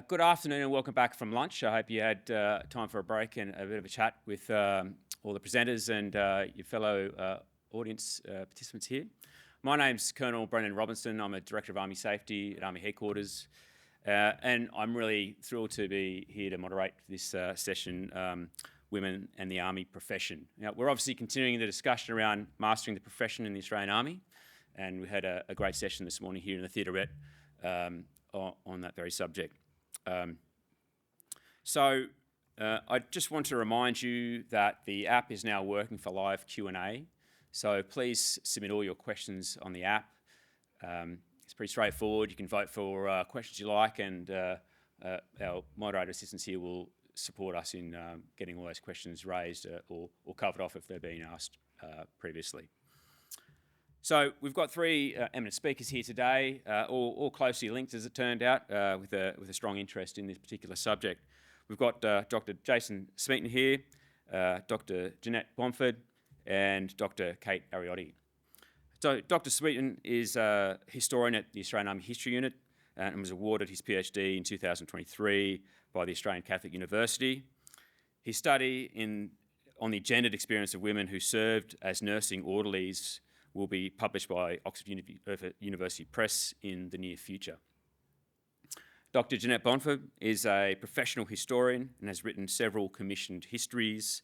Good afternoon and welcome back from lunch. I hope you had time for a break and a bit of a chat with all the presenters and your fellow audience participants here. My name's Colonel Brendan Robinson. I'm a Director of Army Safety at Army Headquarters, and I'm really thrilled to be here to moderate this session, Women and the Army Profession. Now, we're obviously continuing the discussion around mastering the profession in the Australian Army, and we had a great session this morning here in the theaterette on that very subject. I just want to remind you that the app is now working for live Q&A, so please submit all your questions on the app. It's pretty straightforward. You can vote for questions you like, and our moderator assistants here will support us in getting all those questions raised or covered off if they're being asked previously. So we've got three eminent speakers here today, all closely linked, as it turned out, with a strong interest in this particular subject. We've got Dr. Jason Smeaton here, Dr. Jeanette Bomford, and Dr. Kate Ariotti. So Dr. Smeaton is a historian at the Australian Army History Unit and was awarded his PhD in 2023 by the Australian Catholic University. His study on the gendered experience of women who served as nursing orderlies will be published by Oxford University Press in the near future. Dr. Jeanette Bomford is a professional historian and has written several commissioned histories,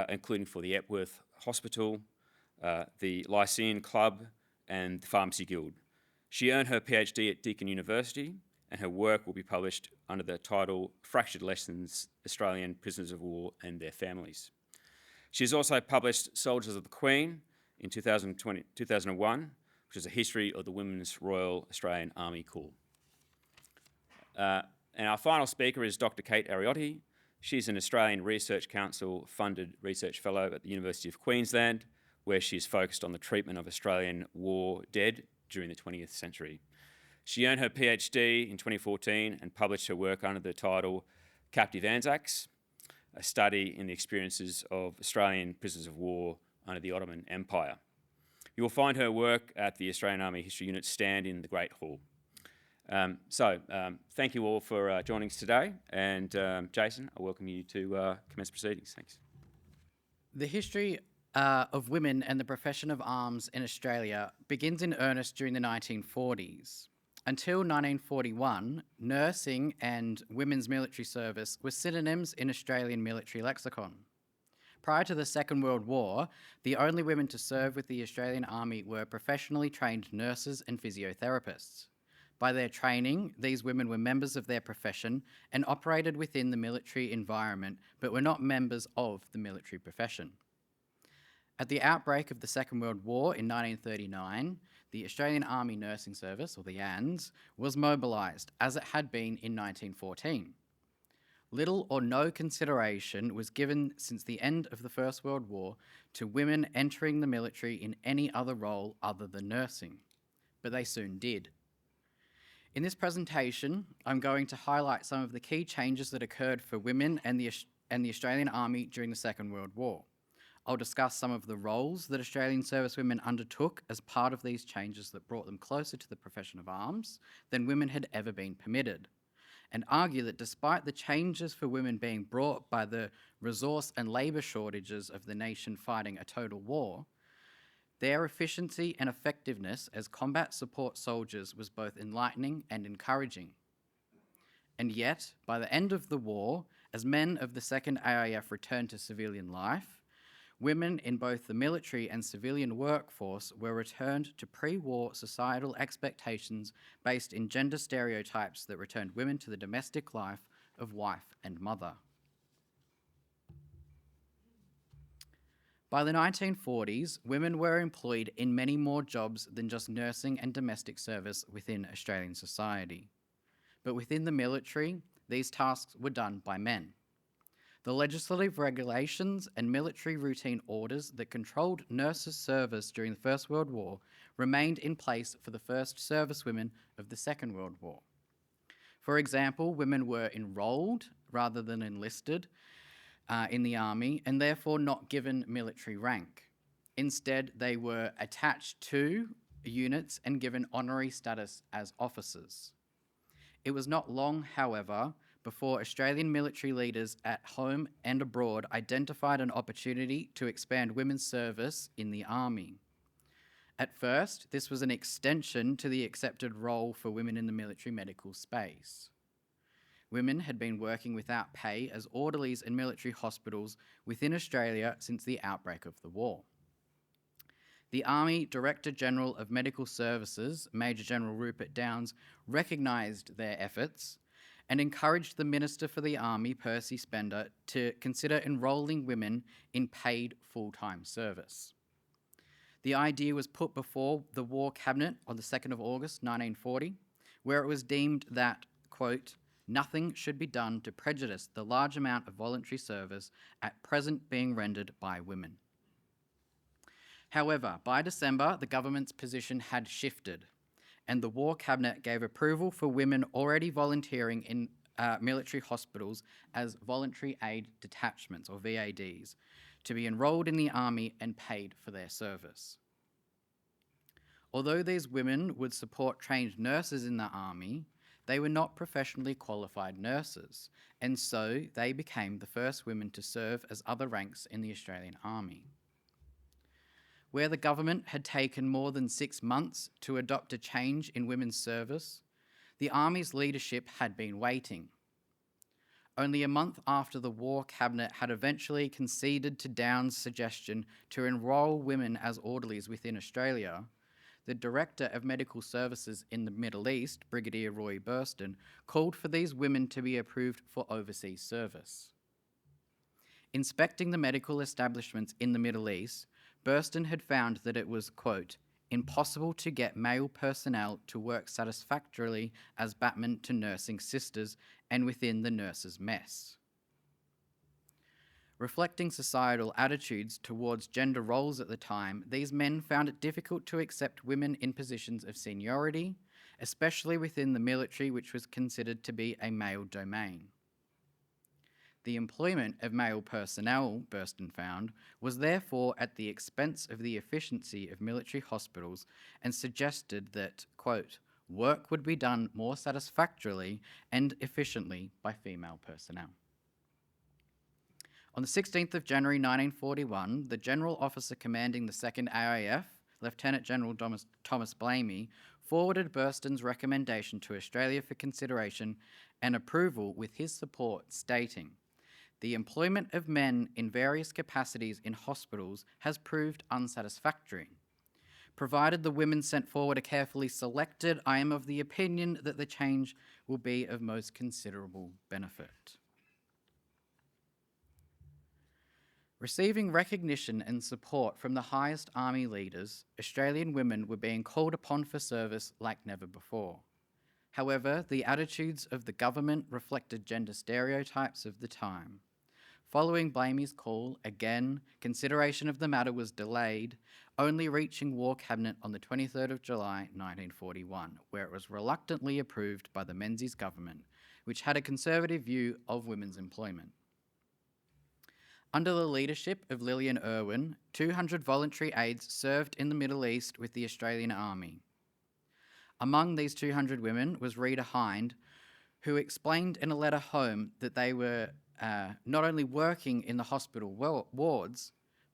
including for the Epworth Hospital, the Lyceum Club, and the Pharmacy Guild. She earned her PhD at Deakin University, and her work will be published under the title Fractured Lessons, Australian Prisoners of War and Their Families. She has also published Soldiers of the Queen in 2001, which is a history of the Women's Royal Australian Army Corps. And our final speaker is Dr. Kate Ariotti. She's an Australian Research Council funded research fellow at the University of Queensland, where she is focused on the treatment of Australian war dead during the 20th century. She earned her PhD in 2014 and published her work under the title Captive Anzacs, a study in the experiences of Australian prisoners of war under the Ottoman Empire. You will find her work at the Australian Army History Unit stand in the Great Hall. Thank you all for joining us today, and Jason, I welcome you to commence proceedings. Thanks. The history of women and the profession of arms in Australia begins in earnest during the 1940s. Until 1941, nursing and women's military service were synonyms in Australian military lexicon. Prior to the Second World War, the only women to serve with the Australian Army were professionally trained nurses and physiotherapists. By their training, these women were members of their profession and operated within the military environment, but were not members of the military profession. At the outbreak of the Second World War in 1939, the Australian Army Nursing Service, or the ANZ, was mobilised, as it had been in 1914. Little or no consideration was given since the end of the First World War to women entering the military in any other role other than nursing, but they soon did. In this presentation, I'm going to highlight some of the key changes that occurred for women and the Australian Army during the Second World War. I'll discuss some of the roles that Australian servicewomen undertook as part of these changes that brought them closer to the profession of arms than women had ever been permitted, and argue that despite the changes for women being brought by the resource and labour shortages of the nation fighting a total war, their efficiency and effectiveness as combat support soldiers was both enlightening and encouraging. And yet, by the end of the war, as men of the Second AIF returned to civilian life, women in both the military and civilian workforce were returned to pre-war societal expectations based in gender stereotypes that returned women to the domestic life of wife and mother. By the 1940s, women were employed in many more jobs than just nursing and domestic service within Australian society. But within the military, these tasks were done by men. The legislative regulations and military routine orders that controlled nurses' service during the First World War remained in place for the first servicewomen of the Second World War. For example, women were enrolled rather than enlisted in the army and therefore not given military rank. Instead, they were attached to units and given honorary status as officers. It was not long, however, before Australian military leaders at home and abroad identified an opportunity to expand women's service in the army. At first, this was an extension to the accepted role for women in the military medical space. Women had been working without pay as orderlies in military hospitals within Australia since the outbreak of the war. The Army Director General of Medical Services, Major General Rupert Downes, recognised their efforts and encouraged the Minister for the Army, Percy Spender, to consider enrolling women in paid full-time service. The idea was put before the War Cabinet on the 2nd of August 1940, where it was deemed that, quote, nothing should be done to prejudice the large amount of voluntary service at present being rendered by women. However, by December, the government's position had shifted, and the War Cabinet gave approval for women already volunteering in military hospitals as voluntary aid detachments, or VADs, to be enrolled in the army and paid for their service. Although these women would support trained nurses in the army, they were not professionally qualified nurses, and so they became the first women to serve as other ranks in the Australian Army. Where the government had taken more than 6 months to adopt a change in women's service, the Army's leadership had been waiting. Only a month after the War Cabinet had eventually conceded to Downes' suggestion to enrol women as orderlies within Australia, the Director of Medical Services in the Middle East, Brigadier Roy Burston, called for these women to be approved for overseas service. Inspecting the medical establishments in the Middle East, Burston had found that it was, quote, impossible to get male personnel to work satisfactorily as batmen to nursing sisters and within the nurses' mess. Reflecting societal attitudes towards gender roles at the time, these men found it difficult to accept women in positions of seniority, especially within the military, which was considered to be a male domain. The employment of male personnel, Burston found, was therefore at the expense of the efficiency of military hospitals and suggested that, quote, work would be done more satisfactorily and efficiently by female personnel. On the 16th of January 1941, the General Officer commanding the 2nd AIF, Lieutenant General Thomas Blamey, forwarded Burston's recommendation to Australia for consideration and approval with his support, stating, the employment of men in various capacities in hospitals has proved unsatisfactory. Provided the women sent forward are carefully selected, I am of the opinion that the change will be of most considerable benefit. Receiving recognition and support from the highest army leaders, Australian women were being called upon for service like never before. However, the attitudes of the government reflected gender stereotypes of the time. Following Blamey's call, again, consideration of the matter was delayed, only reaching War Cabinet on the 23rd of July 1941, where it was reluctantly approved by the Menzies government, which had a conservative view of women's employment. Under the leadership of Lillian Irwin, 200 voluntary aides served in the Middle East with the Australian Army. Among these 200 women was Rita Hind, who explained in a letter home that they were not only working in the hospital wards,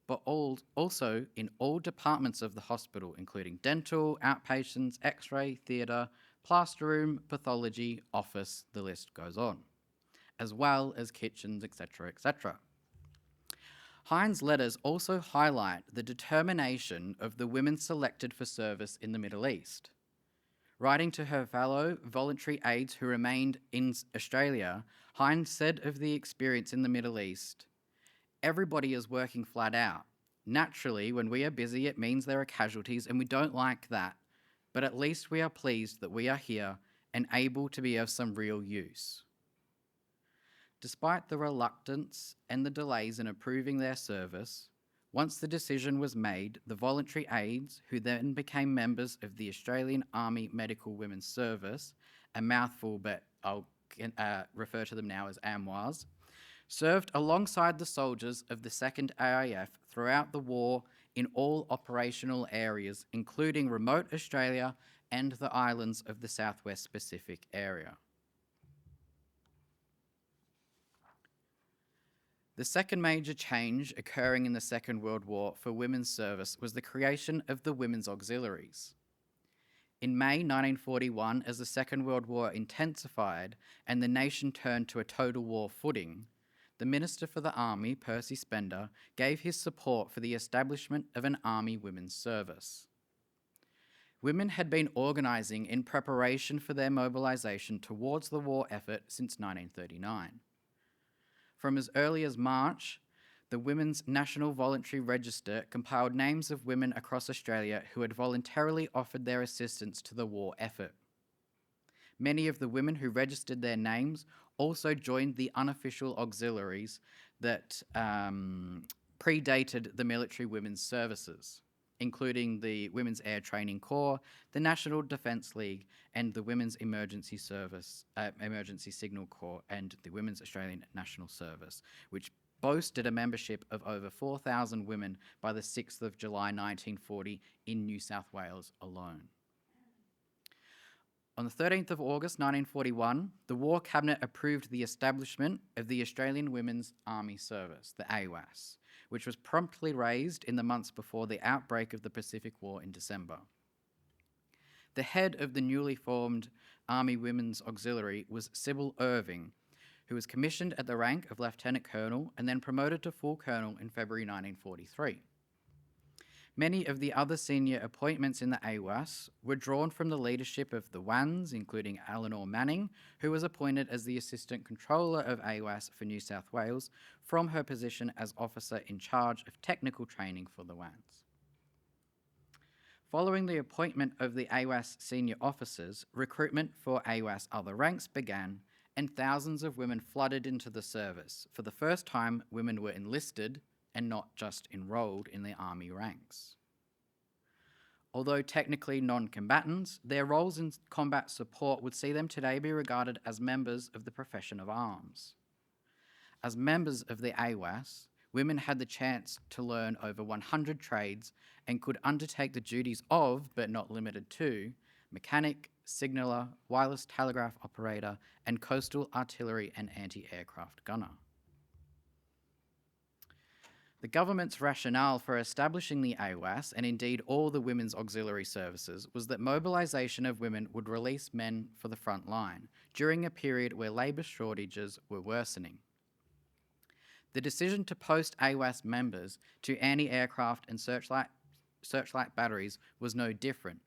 but also in all departments of the hospital, including dental, outpatients, x-ray, theatre, plaster room, pathology, office, the list goes on, as well as kitchens, etc., etc. Hind's letters also highlight the determination of the women selected for service in the Middle East. Writing to her fellow voluntary aides who remained in Australia, Hind said of the experience in the Middle East, everybody is working flat out. Naturally, when we are busy, it means there are casualties, and we don't like that. But at least we are pleased that we are here and able to be of some real use. Despite the reluctance and the delays in approving their service, once the decision was made, the voluntary aides, who then became members of the Australian Army Medical Women's Service, a mouthful but I'll refer to them now as AMWAs, served alongside the soldiers of the 2nd AIF throughout the war in all operational areas, including remote Australia and the islands of the Southwest Pacific area. The second major change occurring in the Second World War for women's service was the creation of the Women's Auxiliaries. In May 1941, as the Second World War intensified and the nation turned to a total war footing, the Minister for the Army, Percy Spender, gave his support for the establishment of an Army Women's Service. Women had been organising in preparation for their mobilisation towards the war effort since 1939. From as early as March, the Women's National Voluntary Register compiled names of women across Australia who had voluntarily offered their assistance to the war effort. Many of the women who registered their names also joined the unofficial auxiliaries that predated the military women's services, including the Women's Air Training Corps, the National Defence League, and the Women's Emergency Signal Corps, and the Women's Australian National Service, which boasted a membership of over 4,000 women by the 6th of July 1940 in New South Wales alone. On the 13th of August 1941, the War Cabinet approved the establishment of the Australian Women's Army Service, the AWAS, which was promptly raised in the months before the outbreak of the Pacific War in December. The head of the newly formed Army Women's Auxiliary was Sybil Irving, who was commissioned at the rank of Lieutenant Colonel and then promoted to full colonel in February 1943. Many of the other senior appointments in the AWAS were drawn from the leadership of the WANs, including Eleanor Manning, who was appointed as the Assistant Controller of AWAS for New South Wales from her position as officer in charge of technical training for the WANs. Following the appointment of the AWAS senior officers, recruitment for AWAS other ranks began, and thousands of women flooded into the service. For the first time, women were enlisted and not just enrolled in the army ranks. Although technically non-combatants, their roles in combat support would see them today be regarded as members of the profession of arms. As members of the AWAS, women had the chance to learn over 100 trades and could undertake the duties of, but not limited to, mechanic, signaller, wireless telegraph operator, and coastal artillery and anti-aircraft gunner. The government's rationale for establishing the AWAS, and indeed all the women's auxiliary services, was that mobilisation of women would release men for the front line during a period where labour shortages were worsening. The decision to post AWAS members to anti-aircraft and searchlight batteries was no different,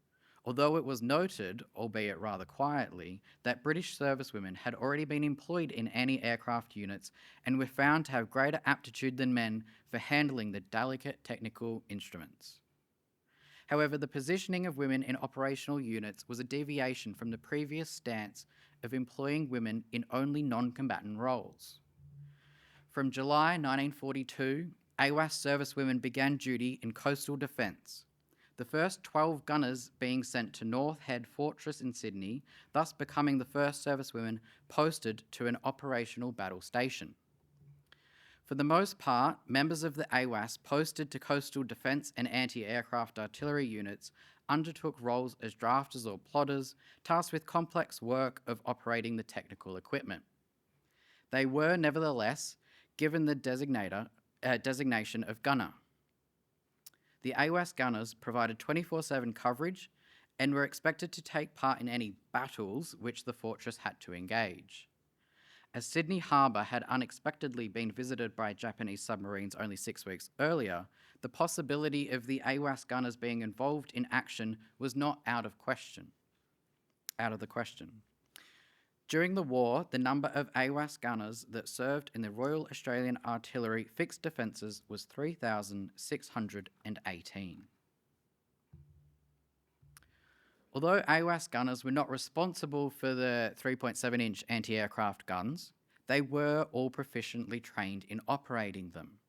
although it was noted, albeit rather quietly, that British servicewomen had already been employed in anti-aircraft units and were found to have greater aptitude than men for handling the delicate technical instruments. However, the positioning of women in operational units was a deviation from the previous stance of employing women in only non-combatant roles. From July 1942, AWAS servicewomen began duty in coastal defence, the first 12 gunners being sent to North Head Fortress in Sydney, thus becoming the first servicewomen posted to an operational battle station. For the most part, members of the AWAS posted to coastal defence and anti-aircraft artillery units undertook roles as drafters or plotters, tasked with complex work of operating the technical equipment. They were, nevertheless, given the designation of gunner. The AWAS gunners provided 24/7 coverage and were expected to take part in any battles which the fortress had to engage. As Sydney Harbour had unexpectedly been visited by Japanese submarines only 6 weeks earlier, the possibility of the AWAS gunners being involved in action was not out of the question. During the war, the number of AWAS gunners that served in the Royal Australian Artillery Fixed Defences was 3,618. Although AWAS gunners were not responsible for the 3.7-inch anti-aircraft guns, they were all proficiently trained in operating them.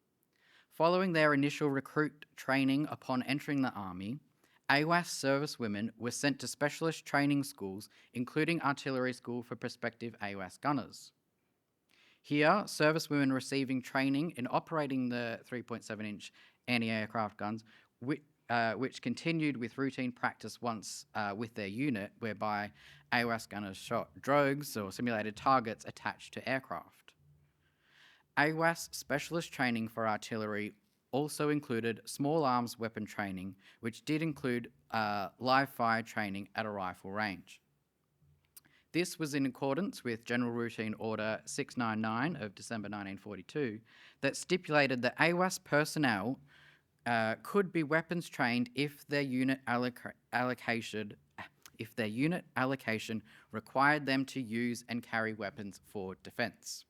Following their initial recruit training upon entering the Army, AWAS servicewomen were sent to specialist training schools, including artillery school for prospective AWAS gunners. Here, servicewomen receiving training in operating the 3.7-inch anti-aircraft guns, which continued with routine practice once with their unit, whereby AWAS gunners shot drogues or simulated targets attached to aircraft. AWAS specialist training for artillery also included small arms weapon training, which did include live fire training at a rifle range. This was in accordance with General Routine Order 699 of December 1942 that stipulated that AWAS personnel could be weapons trained if their unit allocation required them to use and carry weapons for defence.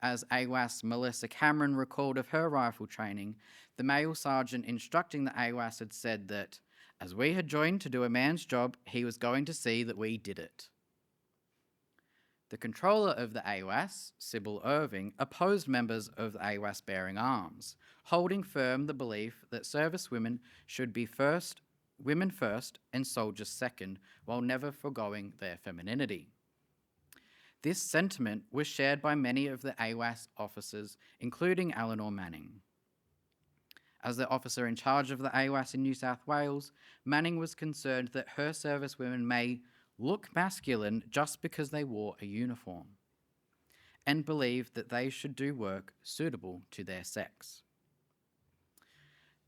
As AWAS Melissa Cameron recalled of her rifle training, the male sergeant instructing the AWAS had said that, as we had joined to do a man's job, he was going to see that we did it. The controller of the AWAS, Sybil Irving, opposed members of the AWAS bearing arms, holding firm the belief that servicewomen should be women first and soldiers second, while never forgoing their femininity. This sentiment was shared by many of the AWAS officers, including Eleanor Manning. As the officer in charge of the AWAS in New South Wales, Manning was concerned that her servicewomen may look masculine just because they wore a uniform, and believed that they should do work suitable to their sex.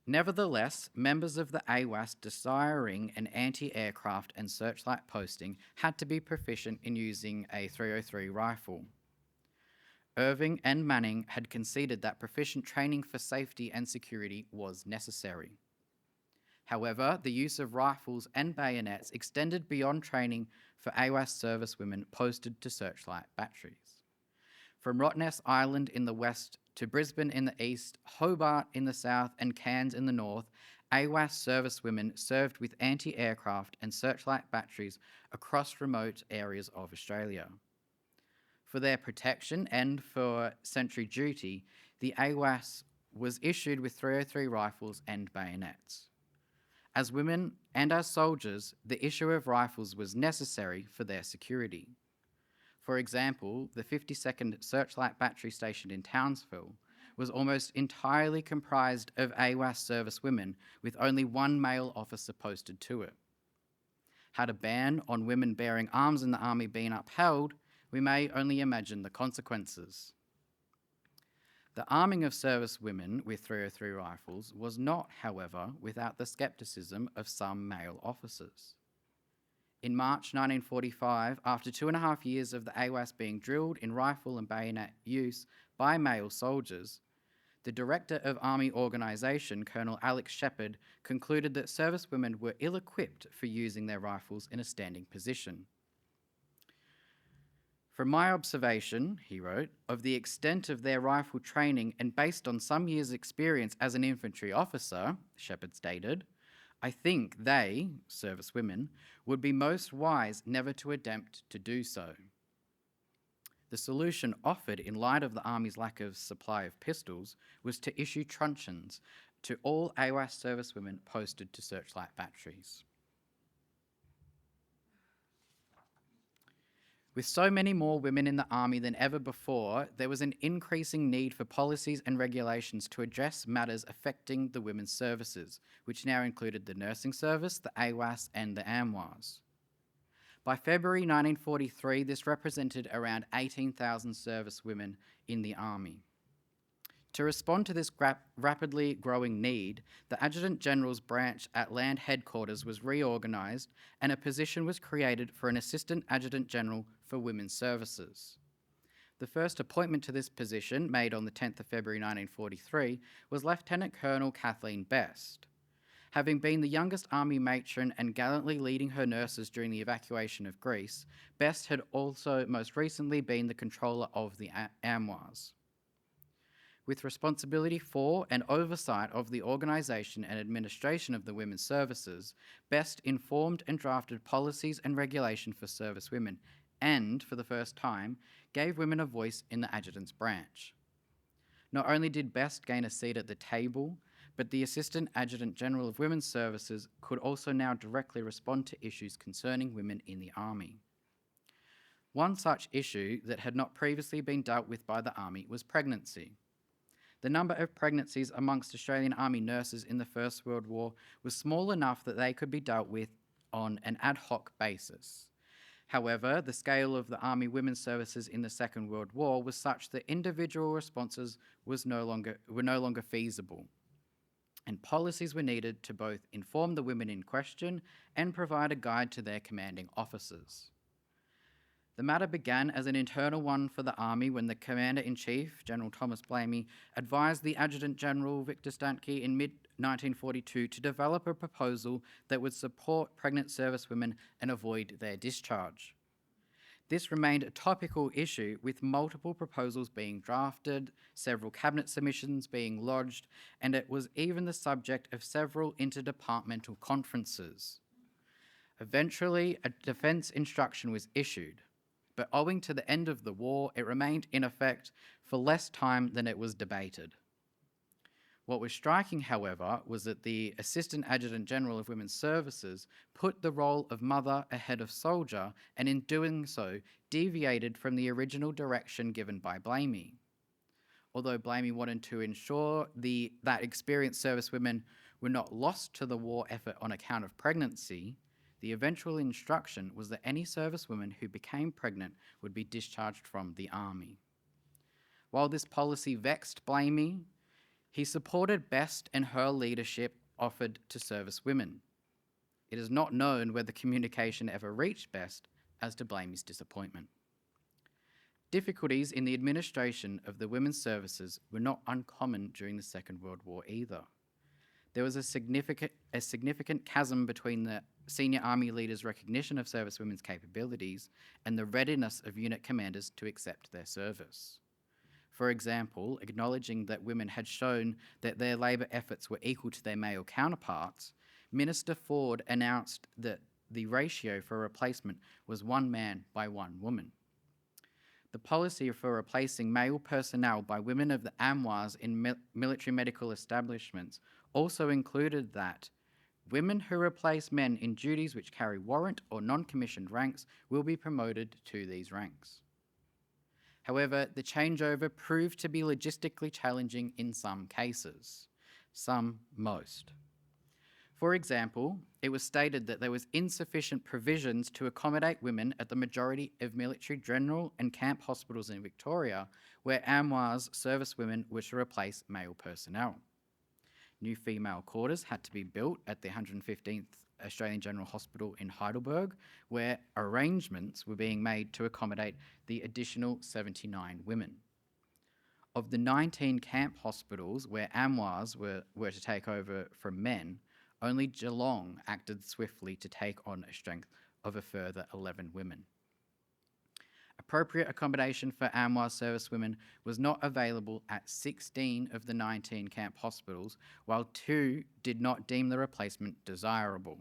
Nevertheless, members of the AWAS desiring an anti-aircraft and searchlight posting had to be proficient in using a .303 rifle. Irving and Manning had conceded that proficient training for safety and security was necessary. However, the use of rifles and bayonets extended beyond training for AWAS servicewomen posted to searchlight batteries. From Rottnest Island in the west to Brisbane in the east, Hobart in the south, and Cairns in the north, AWAS servicewomen served with anti-aircraft and searchlight batteries across remote areas of Australia. For their protection and for sentry duty, the AWAS was issued with .303 rifles and bayonets. As women and as soldiers, the issue of rifles was necessary for their security. For example, the 52nd Searchlight Battery stationed in Townsville was almost entirely comprised of AWAS servicewomen, with only one male officer posted to it. Had a ban on women bearing arms in the Army been upheld, we may only imagine the consequences. The arming of servicewomen with .303 rifles was not, however, without the scepticism of some male officers. In March 1945, after 2.5 years of the AWAS being drilled in rifle and bayonet use by male soldiers, the Director of Army Organisation, Colonel Alex Shepherd, concluded that servicewomen were ill-equipped for using their rifles in a standing position. From my observation, he wrote, of the extent of their rifle training and based on some years' experience as an infantry officer, Shepherd stated, I think they, servicewomen, would be most wise never to attempt to do so. The solution offered in light of the Army's lack of supply of pistols was to issue truncheons to all AWAS servicewomen posted to searchlight batteries. With so many more women in the Army than ever before, there was an increasing need for policies and regulations to address matters affecting the women's services, which now included the nursing service, the AWAS, and the AMWAS. By February 1943, this represented around 18,000 servicewomen in the Army. To respond to this rapidly growing need, the Adjutant General's branch at Land Headquarters was reorganised and a position was created for an Assistant Adjutant General for Women's Services. The first appointment to this position, made on the 10th of February 1943, was Lieutenant Colonel Kathleen Best. Having been the youngest Army matron and gallantly leading her nurses during the evacuation of Greece, Best had also most recently been the controller of the AMWAS. With responsibility for and oversight of the organisation and administration of the women's services, Best informed and drafted policies and regulation for servicewomen and, for the first time, gave women a voice in the Adjutant's branch. Not only did Best gain a seat at the table, but the Assistant Adjutant General of Women's Services could also now directly respond to issues concerning women in the Army. One such issue that had not previously been dealt with by the Army was pregnancy. The number of pregnancies amongst Australian Army nurses in the First World War was small enough that they could be dealt with on an ad hoc basis. However, the scale of the Army Women's Services in the Second World War was such that individual responses were no longer feasible, and policies were needed to both inform the women in question and provide a guide to their commanding officers. The matter began as an internal one for the Army when the Commander-in-Chief, General Thomas Blamey, advised the Adjutant General Victor Stantke in mid-1942 to develop a proposal that would support pregnant servicewomen and avoid their discharge. This remained a topical issue, with multiple proposals being drafted, several cabinet submissions being lodged, and it was even the subject of several interdepartmental conferences. Eventually, a defence instruction was issued, but owing to the end of the war, it remained in effect for less time than it was debated. What was striking, however, was that the Assistant Adjutant General of Women's Services put the role of mother ahead of soldier, and in doing so, deviated from the original direction given by Blamey. Although Blamey wanted to ensure that experienced servicewomen were not lost to the war effort on account of pregnancy, the eventual instruction was that any servicewoman who became pregnant would be discharged from the Army. While this policy vexed Blamey, he supported Best and her leadership offered to servicewomen. It is not known whether communication ever reached Best as to Blamey's disappointment. Difficulties in the administration of the women's services were not uncommon during the Second World War either. There was a significant chasm between the senior Army leaders' recognition of servicewomen's capabilities and the readiness of unit commanders to accept their service. For example, acknowledging that women had shown that their labour efforts were equal to their male counterparts, Minister Ford announced that the ratio for replacement was 1 man by 1 woman. The policy for replacing male personnel by women of the AMWAs in military medical establishments also included that women who replace men in duties which carry warrant or non-commissioned ranks will be promoted to these ranks. However, the changeover proved to be logistically challenging in some cases, some most. For example, it was stated that there was insufficient provisions to accommodate women at the majority of military general and camp hospitals in Victoria, where AMWA's servicewomen were to replace male personnel. New female quarters had to be built at the 115th Australian General Hospital in Heidelberg, where arrangements were being made to accommodate the additional 79 women. Of the 19 camp hospitals where AMWAs were to take over from men, only Geelong acted swiftly to take on a strength of a further 11 women. Appropriate accommodation for AMWA servicewomen was not available at 16 of the 19 camp hospitals, while 2 did not deem the replacement desirable.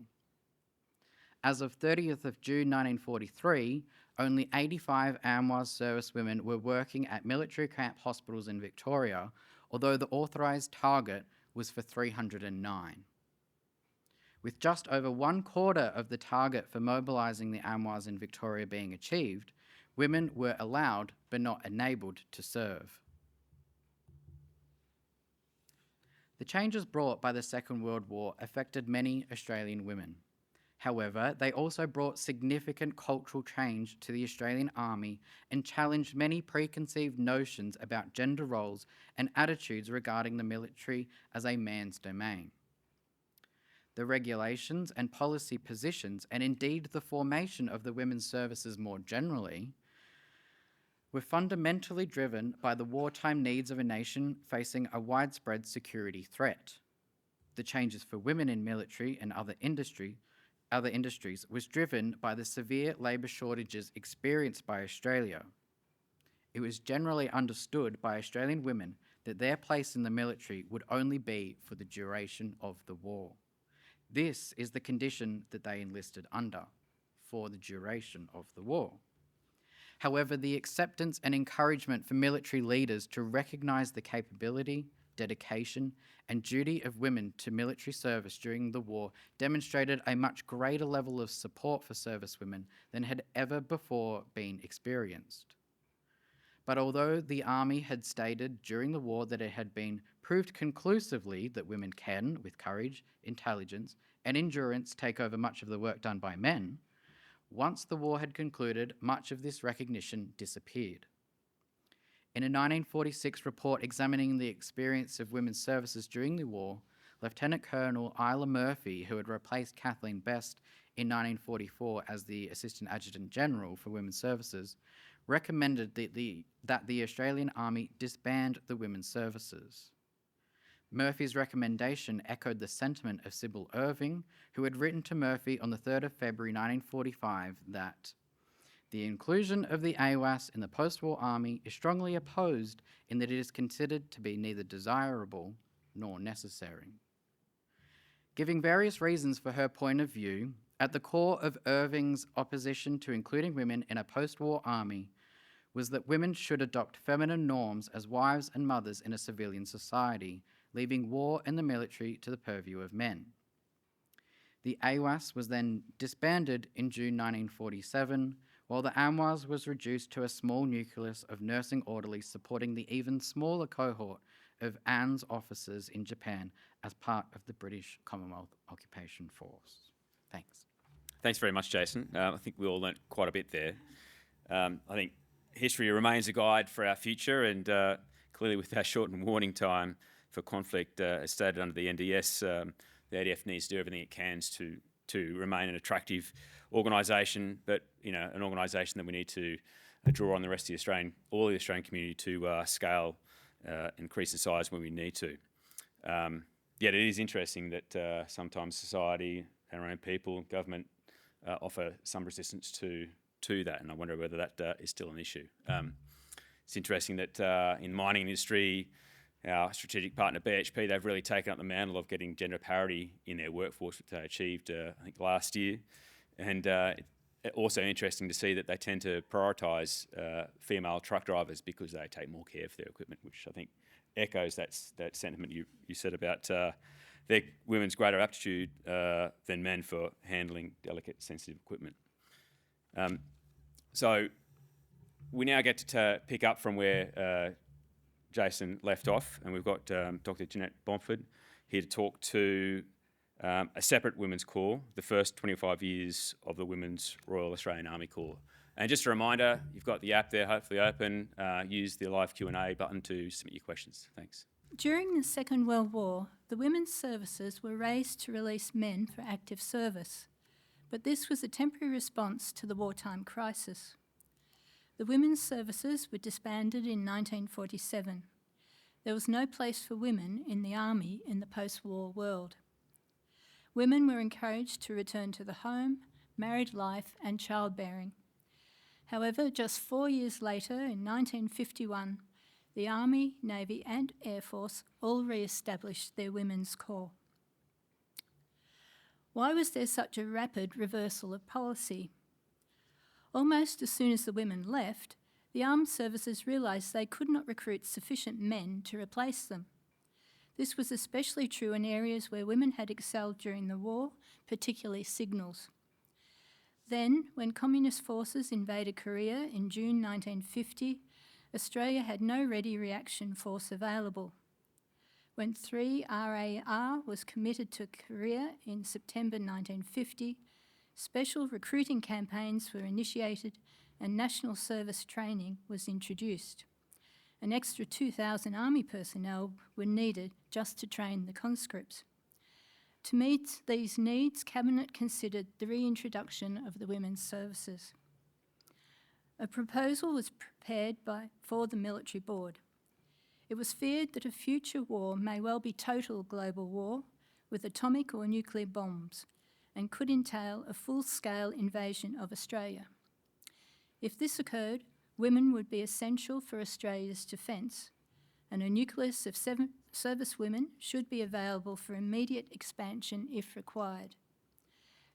As of 30th of June 1943, only 85 AMWA servicewomen were working at military camp hospitals in Victoria, although the authorised target was for 309. With just over 1/4 of the target for mobilising the AMWAs in Victoria being achieved, women were allowed but not enabled to serve. The changes brought by the Second World War affected many Australian women. However, they also brought significant cultural change to the Australian Army and challenged many preconceived notions about gender roles and attitudes regarding the military as a man's domain. The regulations and policy positions, and indeed the formation of the women's services more generally, were fundamentally driven by the wartime needs of a nation facing a widespread security threat. The changes for women in military and other industries was driven by the severe labour shortages experienced by Australia. It was generally understood by Australian women that their place in the military would only be for the duration of the war. This is the condition that they enlisted under, for the duration of the war. However, the acceptance and encouragement for military leaders to recognise the capability, dedication, and duty of women to military service during the war demonstrated a much greater level of support for servicewomen than had ever before been experienced. But although the Army had stated during the war that it had been proved conclusively that women can, with courage, intelligence, and endurance, take over much of the work done by men, Once the war had concluded, much of this recognition disappeared. In a 1946 report examining the experience of women's services during the war, Lieutenant Colonel Isla Murphy, who had replaced Kathleen Best in 1944 as the Assistant Adjutant General for Women's Services, recommended that the Australian Army disband the women's services. Murphy's recommendation echoed the sentiment of Sybil Irving, who had written to Murphy on the 3rd of February 1945 that the inclusion of the AWAS in the post-war army is strongly opposed in that it is considered to be neither desirable nor necessary. Giving various reasons for her point of view, at the core of Irving's opposition to including women in a post-war army was that women should adopt feminine norms as wives and mothers in a civilian society, leaving war and the military to the purview of men. The AWAS was then disbanded in June 1947, while the AMWAS was reduced to a small nucleus of nursing orderlies supporting the even smaller cohort of ANZ officers in Japan as part of the British Commonwealth Occupation Force. Thanks. Thanks very much, Jason. I think we all learnt quite a bit there. I think history remains a guide for our future, and clearly with our shortened warning time for conflict, as stated under the NDS, the ADF needs to do everything it can to remain an attractive organisation, but an organisation that we need to draw on the rest of all the Australian community to scale, increase in size when we need to. Yet it is interesting that sometimes society, our own people, government offer some resistance to that, and I wonder whether that is still an issue. It's interesting that in the mining industry, our strategic partner BHP, they've really taken up the mantle of getting gender parity in their workforce, which they achieved, I think, last year. And also interesting to see that they tend to prioritise female truck drivers because they take more care for their equipment, which I think echoes that sentiment you said about their women's greater aptitude than men for handling delicate, sensitive equipment. So we now get to pick up from where Jason left off, and we've got Dr. Jeanette Bomford here to talk to a separate Women's Corps, the first 25 years of the Women's Royal Australian Army Corps. And just a reminder, you've got the app there hopefully open. Use the live Q&A button to submit your questions. Thanks. During the Second World War, the women's services were raised to release men for active service, but this was a temporary response to the wartime crisis. The women's services were disbanded in 1947. There was no place for women in the army in the post-war world. Women were encouraged to return to the home, married life and childbearing. However, just 4 years later, in 1951, the Army, Navy and Air Force all re-established their Women's Corps. Why was there such a rapid reversal of policy? Almost as soon as the women left, the armed services realised they could not recruit sufficient men to replace them. This was especially true in areas where women had excelled during the war, particularly signals. Then, when Communist forces invaded Korea in June 1950, Australia had no ready reaction force available. When 3 RAR was committed to Korea in September 1950, special recruiting campaigns were initiated and national service training was introduced. An extra 2,000 Army personnel were needed just to train the conscripts. To meet these needs, Cabinet considered the reintroduction of the women's services. A proposal was prepared for the military board. It was feared that a future war may well be total global war with atomic or nuclear bombs and could entail a full-scale invasion of Australia. If this occurred, women would be essential for Australia's defence, and a nucleus of service women should be available for immediate expansion if required.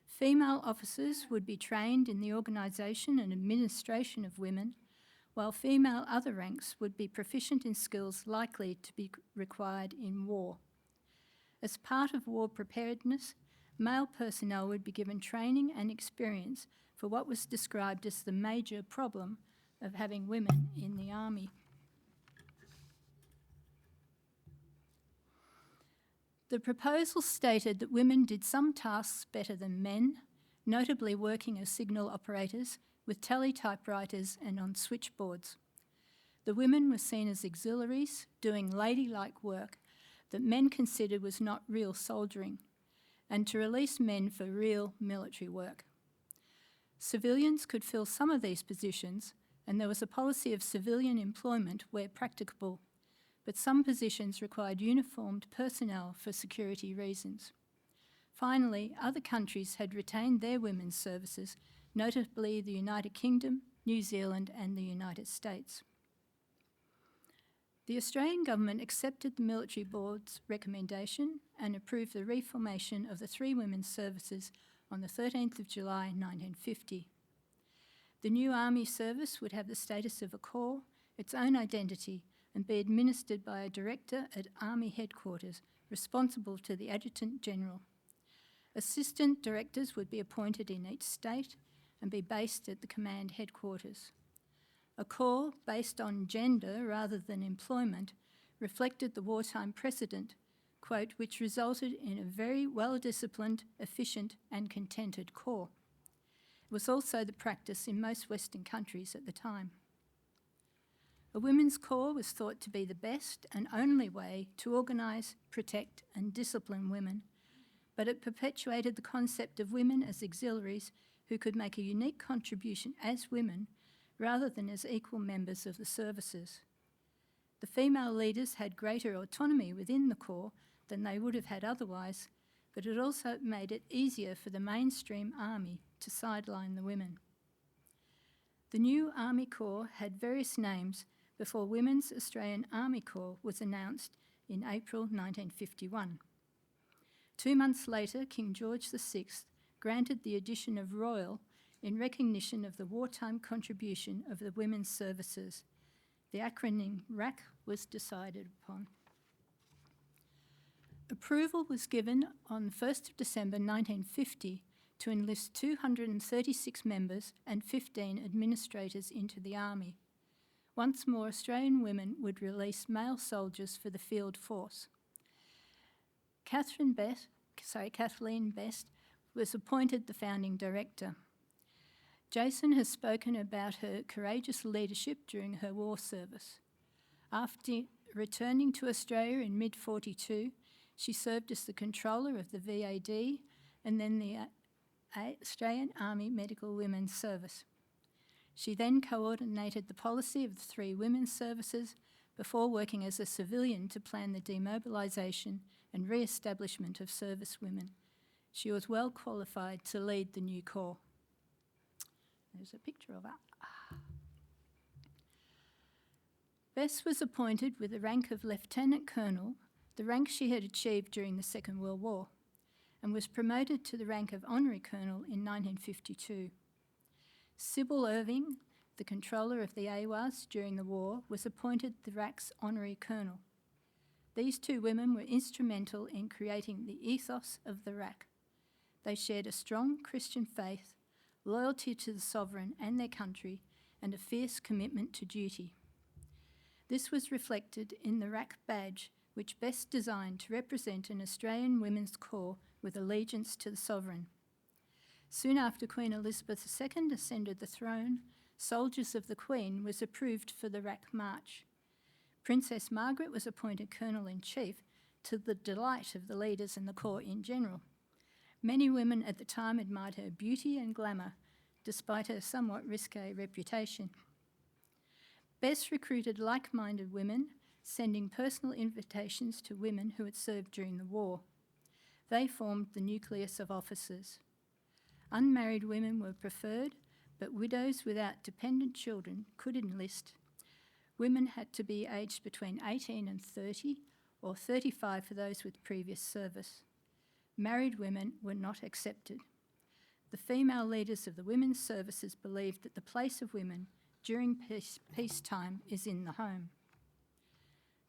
Female officers would be trained in the organisation and administration of women, while female other ranks would be proficient in skills likely to be required in war. As part of war preparedness, male personnel would be given training and experience for what was described as the major problem of having women in the army. The proposal stated that women did some tasks better than men, notably working as signal operators with teletypewriters and on switchboards. The women were seen as auxiliaries doing ladylike work that men considered was not real soldiering, and to release men for real military work. Civilians could fill some of these positions, and there was a policy of civilian employment where practicable, but some positions required uniformed personnel for security reasons. Finally, other countries had retained their women's services, notably the United Kingdom, New Zealand and the United States. The Australian government accepted the Military Board's recommendation and approved the reformation of the 3 women's services on the 13th of July 1950. The new Army service would have the status of a corps, its own identity, and be administered by a director at Army headquarters, responsible to the Adjutant General. Assistant directors would be appointed in each state and be based at the command headquarters. A corps based on gender rather than employment reflected the wartime precedent, quote, which resulted in a very well-disciplined, efficient and contented corps. It was also the practice in most Western countries at the time. A women's corps was thought to be the best and only way to organise, protect and discipline women, but it perpetuated the concept of women as auxiliaries who could make a unique contribution as women rather than as equal members of the services. The female leaders had greater autonomy within the corps than they would have had otherwise, but it also made it easier for the mainstream army to sideline the women. The new Army Corps had various names before Women's Australian Army Corps was announced in April 1951. 2 months later, King George VI granted the addition of Royal in recognition of the wartime contribution of the women's services. The acronym RAC was decided upon. Approval was given on 1st of December 1950 to enlist 236 members and 15 administrators into the Army. Once more, Australian women would release male soldiers for the field force. Kathleen Best was appointed the founding director. Jason has spoken about her courageous leadership during her war service. After returning to Australia in mid-42, she served as the controller of the VAD and then the Australian Army Medical Women's Service. She then coordinated the policy of the 3 women's services before working as a civilian to plan the demobilisation and re-establishment of service women. She was well qualified to lead the new corps. There's a picture of her. Bess was appointed with the rank of Lieutenant Colonel, the rank she had achieved during the Second World War, and was promoted to the rank of Honorary Colonel in 1952. Sybil Irving, the controller of the AWAS during the war, was appointed the RAC's Honorary Colonel. These 2 women were instrumental in creating the ethos of the RAC. They shared a strong Christian faith, loyalty to the sovereign and their country, and a fierce commitment to duty. This was reflected in the RAC badge, which Best designed to represent an Australian Women's Corps with allegiance to the sovereign. Soon after Queen Elizabeth II ascended the throne, Soldiers of the Queen was approved for the RAC March. Princess Margaret was appointed Colonel-in-Chief to the delight of the leaders and the Corps in general. Many women at the time admired her beauty and glamour, despite her somewhat risque reputation. Bess recruited like-minded women, sending personal invitations to women who had served during the war. They formed the nucleus of officers. Unmarried women were preferred, but widows without dependent children could enlist. Women had to be aged between 18 and 30, or 35 for those with previous service. Married women were not accepted. The female leaders of the women's services believed that the place of women during peacetime is in the home.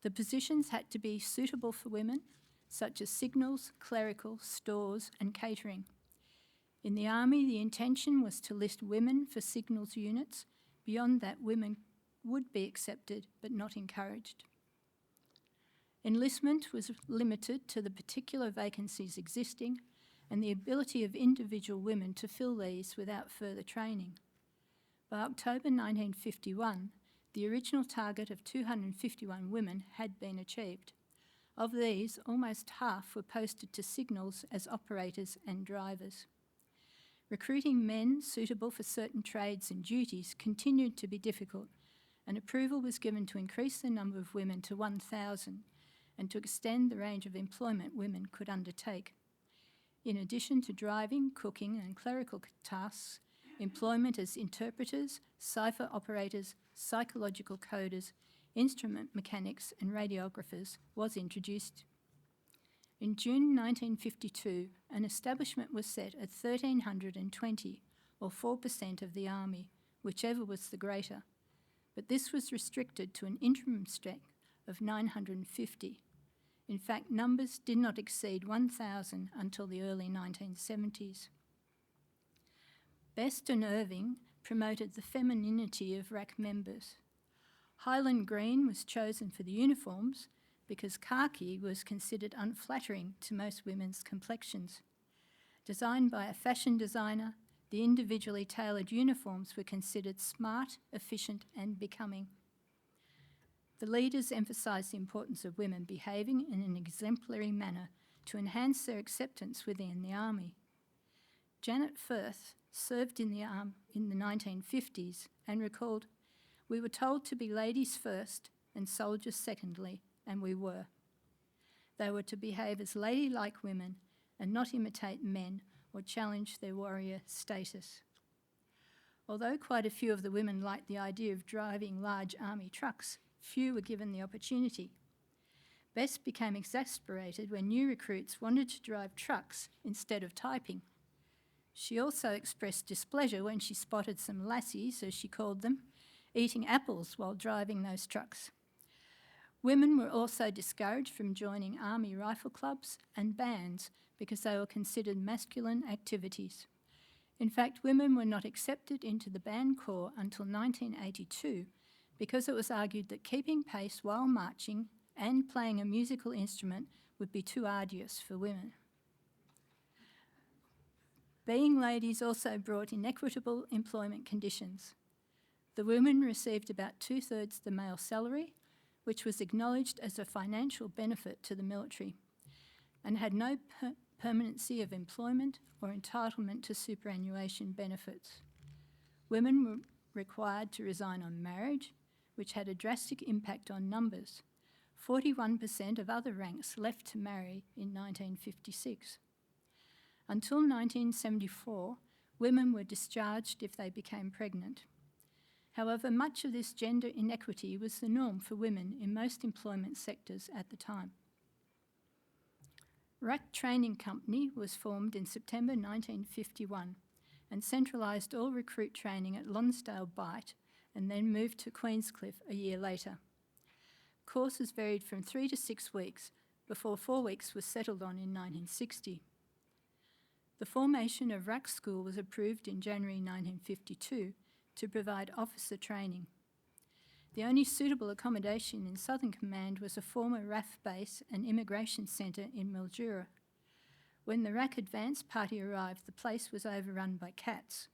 The positions had to be suitable for women, such as signals, clerical, stores and catering. In the Army, the intention was to list women for signals units. Beyond that, women would be accepted but not encouraged. Enlistment was limited to the particular vacancies existing, and the ability of individual women to fill these without further training. By October 1951, the original target of 251 women had been achieved. Of these, almost half were posted to signals as operators and drivers. Recruiting men suitable for certain trades and duties continued to be difficult, and approval was given to increase the number of women to 1,000 and to extend the range of employment women could undertake. In addition to driving, cooking and clerical tasks, employment as interpreters, cipher operators, psychological coders, instrument mechanics and radiographers was introduced. In June 1952, an establishment was set at 1,320, or 4% of the army, whichever was the greater, but this was restricted to an interim strength of 950. In fact, numbers did not exceed 1,000 until the early 1970s. Best and Irving promoted the femininity of RAC members. Highland green was chosen for the uniforms because khaki was considered unflattering to most women's complexions. Designed by a fashion designer, the individually tailored uniforms were considered smart, efficient and becoming. The leaders emphasised the importance of women behaving in an exemplary manner to enhance their acceptance within the army. Janet Firth served in the 1950s and recalled, "We were told to be ladies first and soldiers secondly, and we were. They were to behave as ladylike women and not imitate men or challenge their warrior status." Although quite a few of the women liked the idea of driving large army trucks, few were given the opportunity. Bess became exasperated when new recruits wanted to drive trucks instead of typing. She also expressed displeasure when she spotted some lassies, as she called them, eating apples while driving those trucks. Women were also discouraged from joining army rifle clubs and bands because they were considered masculine activities. In fact, women were not accepted into the band corps until 1982 because it was argued that keeping pace while marching and playing a musical instrument would be too arduous for women. Being ladies also brought inequitable employment conditions. The women received about 2/3 the male salary, which was acknowledged as a financial benefit to the military, and had no permanency of employment or entitlement to superannuation benefits. Women were required to resign on marriage, which had a drastic impact on numbers. 41% of other ranks left to marry in 1956. Until 1974, women were discharged if they became pregnant. However, much of this gender inequity was the norm for women in most employment sectors at the time. RAC Training Company was formed in September 1951 and centralised all recruit training at Lonsdale Bight and then moved to Queenscliff a year later. Courses varied from 3 to 6 weeks before 4 weeks was settled on in 1960. The formation of RAC School was approved in January 1952 to provide officer training. The only suitable accommodation in Southern Command was a former RAF base and immigration centre in Mildura. When the RAC Advance Party arrived, the place was overrun by cats.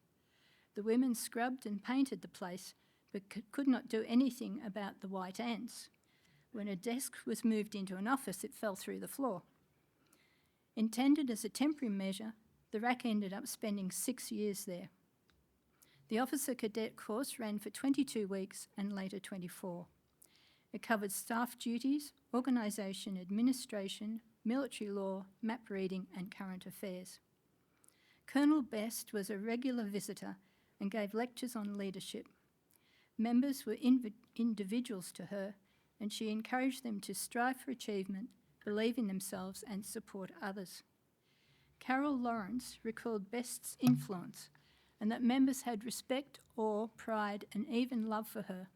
The women scrubbed and painted the place, but could not do anything about the white ants. When a desk was moved into an office, it fell through the floor. Intended as a temporary measure, the RAC ended up spending 6 years there. The officer cadet course ran for 22 weeks and later 24. It covered staff duties, organisation, administration, military law, map reading and current affairs. Colonel Best was a regular visitor and gave lectures on leadership. Members were individuals to her, and she encouraged them to strive for achievement, believe in themselves and support others. Carol Lawrence recalled Best's influence and that members had respect, awe, pride and even love for her,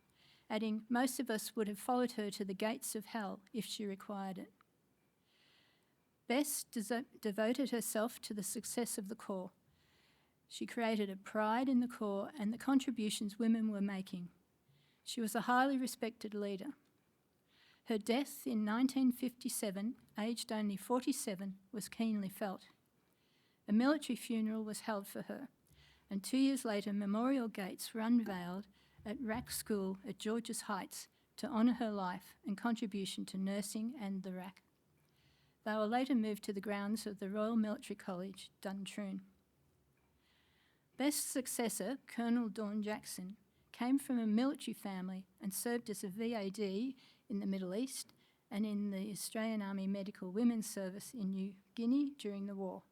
adding, "Most of us would have followed her to the gates of hell if she required it." Best devoted herself to the success of the Corps. She created a pride in the Corps and the contributions women were making. She was a highly respected leader. Her death in 1957, aged only 47, was keenly felt. A military funeral was held for her, and 2 years later, memorial gates were unveiled at RAC School at Georges Heights to honour her life and contribution to nursing and the RAC. They were later moved to the grounds of the Royal Military College, Duntroon. Best's successor, Colonel Dawn Jackson, came from a military family and served as a VAD in the Middle East and in the Australian Army Medical Women's Service in New Guinea during the war.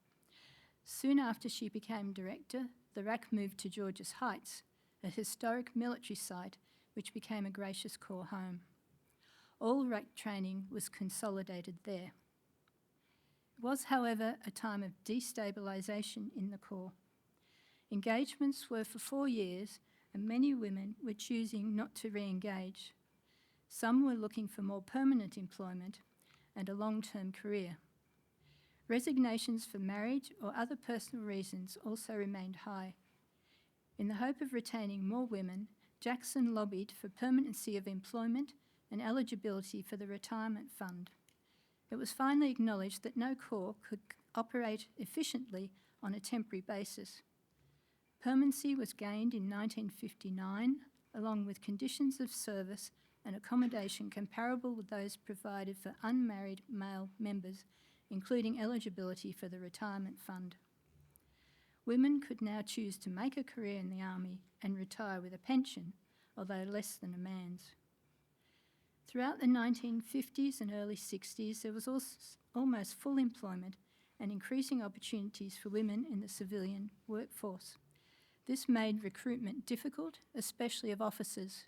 Soon after she became director, the RAC moved to Georges Heights, a historic military site which became a Gracious Corps home. All RAC training was consolidated there. It was, however, a time of destabilisation in the Corps. Engagements were for 4 years, and many women were choosing not to re-engage. Some were looking for more permanent employment and a long-term career. Resignations for marriage or other personal reasons also remained high. In the hope of retaining more women, Jackson lobbied for permanency of employment and eligibility for the retirement fund. It was finally acknowledged that no corps could operate efficiently on a temporary basis. Permanency was gained in 1959, along with conditions of service and accommodation comparable with those provided for unmarried male members, including eligibility for the retirement fund. Women could now choose to make a career in the army and retire with a pension, although less than a man's. Throughout the 1950s and early 60s, there was almost full employment and increasing opportunities for women in the civilian workforce. This made recruitment difficult, especially of officers.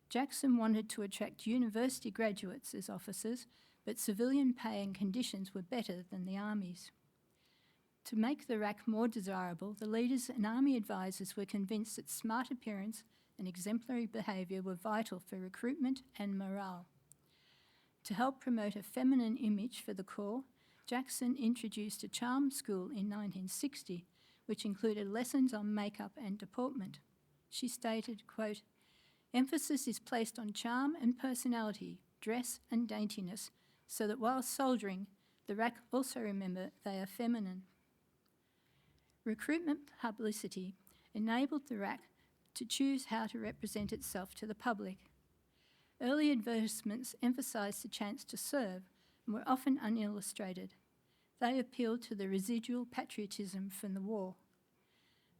Jackson wanted to attract university graduates as officers, but civilian pay and conditions were better than the Army's. To make the RAC more desirable, the leaders and Army advisors were convinced that smart appearance and exemplary behaviour were vital for recruitment and morale. To help promote a feminine image for the Corps, Jackson introduced a charm school in 1960, which included lessons on makeup and deportment. She stated, quote, "Emphasis is placed on charm and personality, dress and daintiness, so that while soldiering, the RAC also remember they are feminine." Recruitment publicity enabled the RAC to choose how to represent itself to the public. Early advertisements emphasised the chance to serve and were often unillustrated. They appealed to the residual patriotism from the war.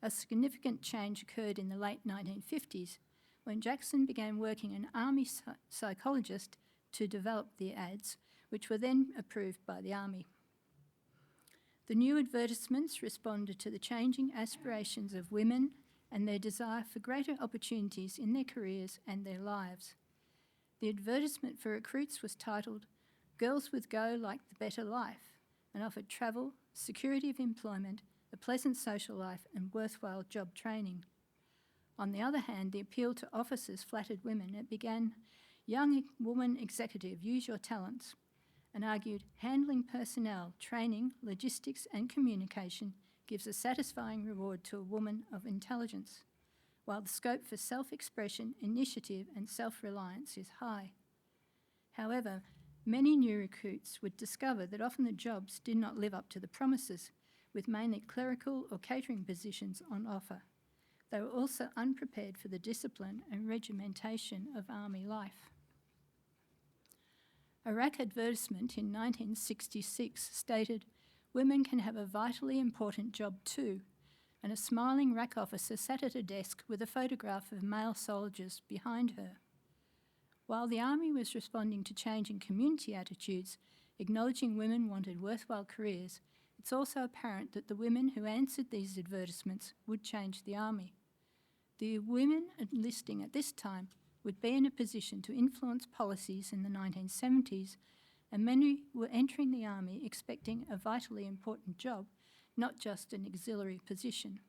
A significant change occurred in the late 1950s when Jackson began working as an Army psychologist to develop the ads, which were then approved by the Army. The new advertisements responded to the changing aspirations of women and their desire for greater opportunities in their careers and their lives. The advertisement for recruits was titled, "Girls with Go Like the Better Life," and offered travel, security of employment, a pleasant social life and worthwhile job training. On the other hand, the appeal to officers flattered women. It began, "Young woman executive, use your talents," and argued, "Handling personnel, training, logistics and communication gives a satisfying reward to a woman of intelligence, while the scope for self-expression, initiative and self-reliance is high." However, many new recruits would discover that often the jobs did not live up to the promises, with mainly clerical or catering positions on offer. They were also unprepared for the discipline and regimentation of Army life. A RAC advertisement in 1966 stated, "Women can have a vitally important job too," and a smiling RAC officer sat at a desk with a photograph of male soldiers behind her. While the Army was responding to changing community attitudes, acknowledging women wanted worthwhile careers, it's also apparent that the women who answered these advertisements would change the Army. The women enlisting at this time would be in a position to influence policies in the 1970s, and many were entering the Army expecting a vitally important job, not just an auxiliary position.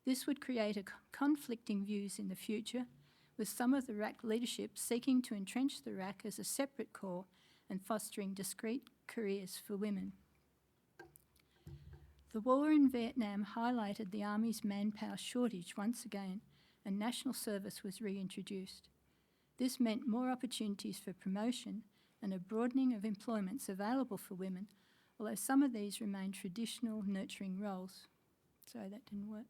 This would create conflicting views in the future, with some of the RAC leadership seeking to entrench the RAC as a separate corps and fostering discrete careers for women. The war in Vietnam highlighted the Army's manpower shortage once again, and national service was reintroduced. This meant more opportunities for promotion and a broadening of employments available for women, although some of these remain traditional nurturing roles. Sorry, that didn't work.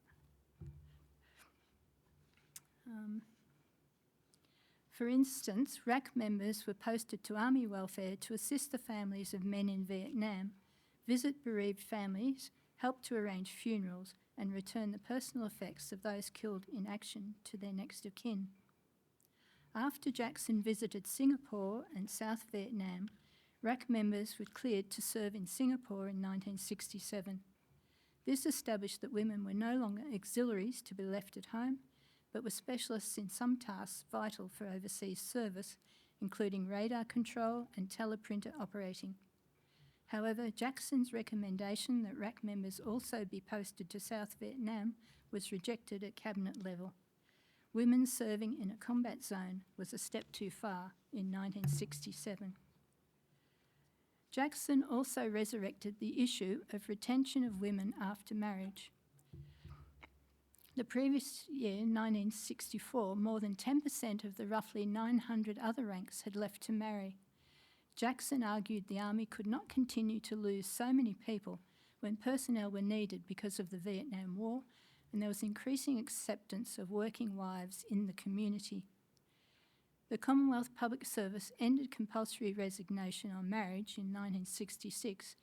For instance, RAC members were posted to Army welfare to assist the families of men in Vietnam, visit bereaved families, help to arrange funerals, and return the personal effects of those killed in action to their next of kin. After Jackson visited Singapore and South Vietnam, RAC members were cleared to serve in Singapore in 1967. This established that women were no longer auxiliaries to be left at home, but were specialists in some tasks vital for overseas service, including radar control and teleprinter operating. However, Jackson's recommendation that RAC members also be posted to South Vietnam was rejected at cabinet level. Women serving in a combat zone was a step too far in 1967. Jackson also resurrected the issue of retention of women after marriage. The previous year, 1964, more than 10% of the roughly 900 other ranks had left to marry. Jackson argued the Army could not continue to lose so many people when personnel were needed because of the Vietnam War, and there was increasing acceptance of working wives in the community. The Commonwealth Public Service ended compulsory resignation on marriage in 1966,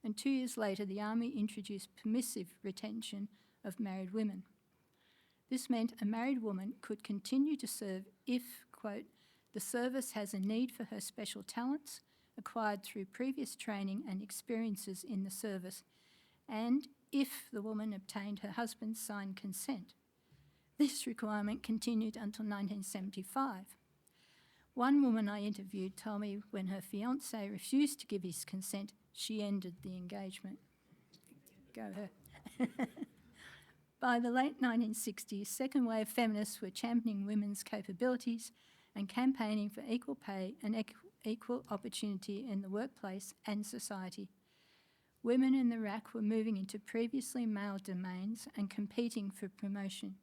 and 2 years later the Army introduced permissive retention of married women. This meant a married woman could continue to serve if, quote, the service has a need for her special talents acquired through previous training and experiences in the service, and if the woman obtained her husband's signed consent. This requirement continued until 1975. One woman I interviewed told me when her fiancé refused to give his consent, she ended the engagement. Go her. By the late 1960s, second wave feminists were championing women's capabilities and campaigning for equal pay and equal opportunity in the workplace and society. Women in the RAC were moving into previously male domains and competing for promotion.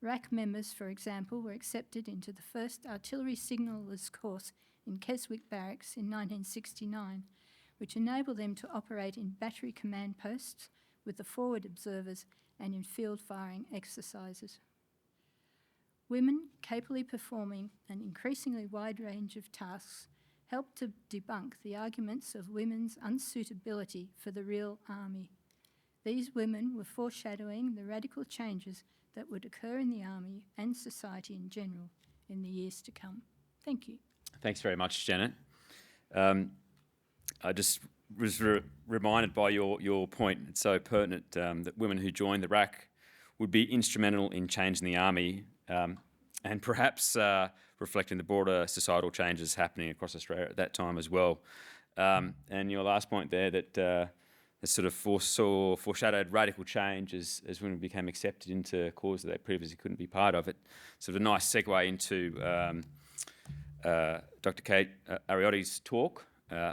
RAC members, for example, were accepted into the first artillery signallers course in Keswick Barracks in 1969, which enabled them to operate in battery command posts with the forward observers and in field firing exercises. Women capably performing an increasingly wide range of tasks helped to debunk the arguments of women's unsuitability for the real Army. These women were foreshadowing the radical changes that would occur in the Army and society in general in the years to come. Thank you. Thanks very much, Janet. I just was reminded by your point, it's so pertinent, that women who joined the RAC would be instrumental in changing the Army and perhaps reflecting the broader societal changes happening across Australia at that time as well. And your last point there, that it sort of foreshadowed radical change as women became accepted into causes that they previously couldn't be part of. It sort of a nice segue into Dr. Kate Ariotti's talk,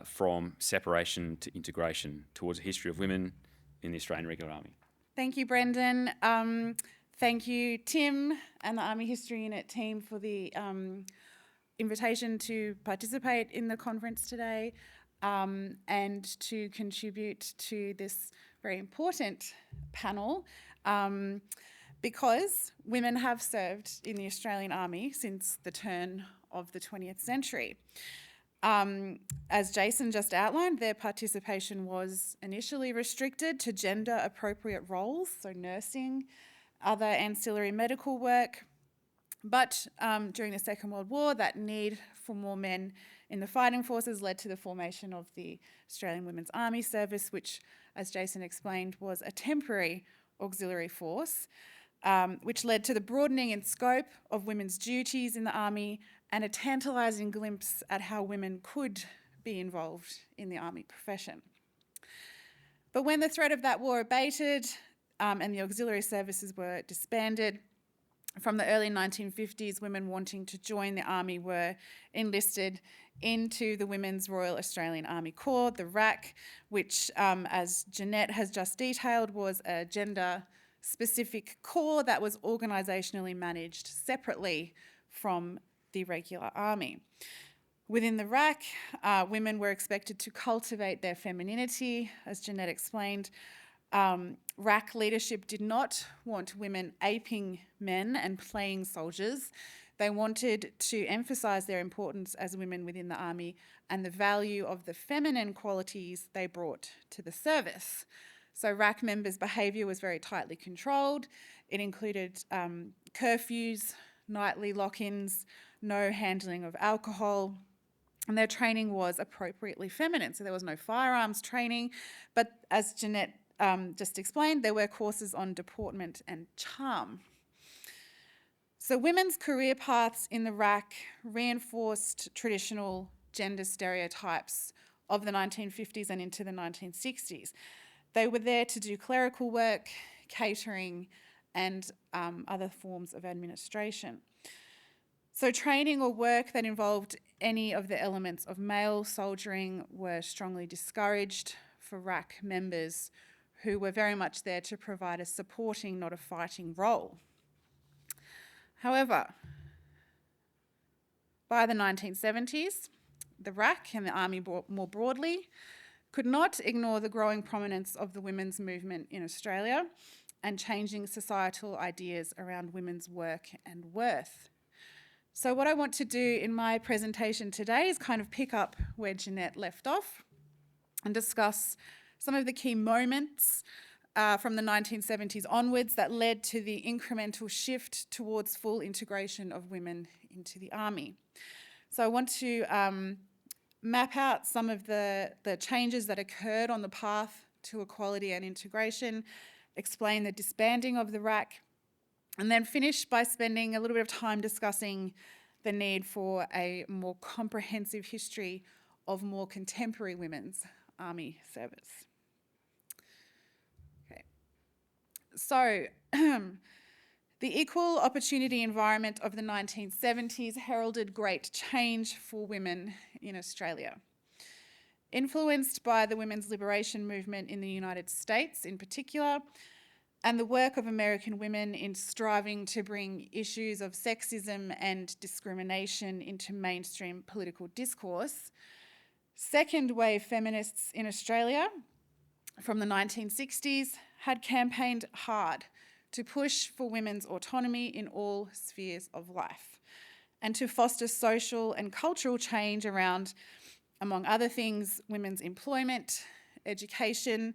from separation to integration towards a history of women in the Australian Regular Army. Thank you, Brendan. Thank you, Tim, and the Army History Unit team for the invitation to participate in the conference today and to contribute to this very important panel because women have served in the Australian Army since the turn of the 20th century. As Jason just outlined, their participation was initially restricted to gender-appropriate roles, so nursing, other ancillary medical work. But during the Second World War, that need for more men in the fighting forces led to the formation of the Australian Women's Army Service, which, as Jason explained, was a temporary auxiliary force, which led to the broadening in scope of women's duties in the Army and a tantalising glimpse at how women could be involved in the Army profession. But when the threat of that war abated and the auxiliary services were disbanded, from the early 1950s, women wanting to join the Army were enlisted into the Women's Royal Australian Army Corps, the RAC, which, as Jeanette has just detailed, was a gender-specific corps that was organisationally managed separately from the regular Army. Within the RAC, women were expected to cultivate their femininity, as Jeanette explained. RAC leadership did not want women aping men and playing soldiers. They wanted to emphasise their importance as women within the army and the value of the feminine qualities they brought to the service. So RAC members' behaviour was very tightly controlled. It included curfews, nightly lock-ins, no handling of alcohol, and their training was appropriately feminine. So there was no firearms training, but as Jeanette just explained, there were courses on deportment and charm. So women's career paths in the RAC reinforced traditional gender stereotypes of the 1950s and into the 1960s. They were there to do clerical work, catering, and other forms of administration. So training or work that involved any of the elements of male soldiering were strongly discouraged for RAC members who were very much there to provide a supporting, not a fighting role. However, by the 1970s, the RAC and the Army more broadly could not ignore the growing prominence of the women's movement in Australia and changing societal ideas around women's work and worth. So what I want to do in my presentation today is kind of pick up where Jeanette left off and discuss some of the key moments from the 1970s onwards that led to the incremental shift towards full integration of women into the army. So I want to map out some of the changes that occurred on the path to equality and integration, explain the disbanding of the RAC, and then finish by spending a little bit of time discussing the need for a more comprehensive history of more contemporary women's army service. Okay. So, the equal opportunity environment of the 1970s heralded great change for women in Australia. Influenced by the women's liberation movement in the United States in particular, and the work of American women in striving to bring issues of sexism and discrimination into mainstream political discourse, second wave feminists in Australia from the 1960s had campaigned hard to push for women's autonomy in all spheres of life and to foster social and cultural change around, among other things, women's employment, education,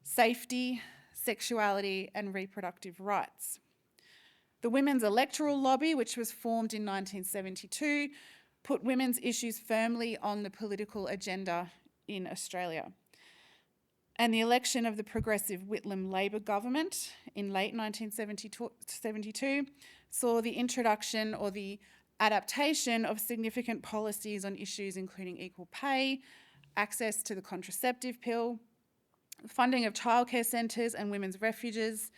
safety, sexuality and reproductive rights. The Women's Electoral Lobby, which was formed in 1972, put women's issues firmly on the political agenda in Australia. And the election of the progressive Whitlam Labor government in late 1972 saw the introduction or the adaptation of significant policies on issues including equal pay, access to the contraceptive pill, funding of childcare centres and women's refuges,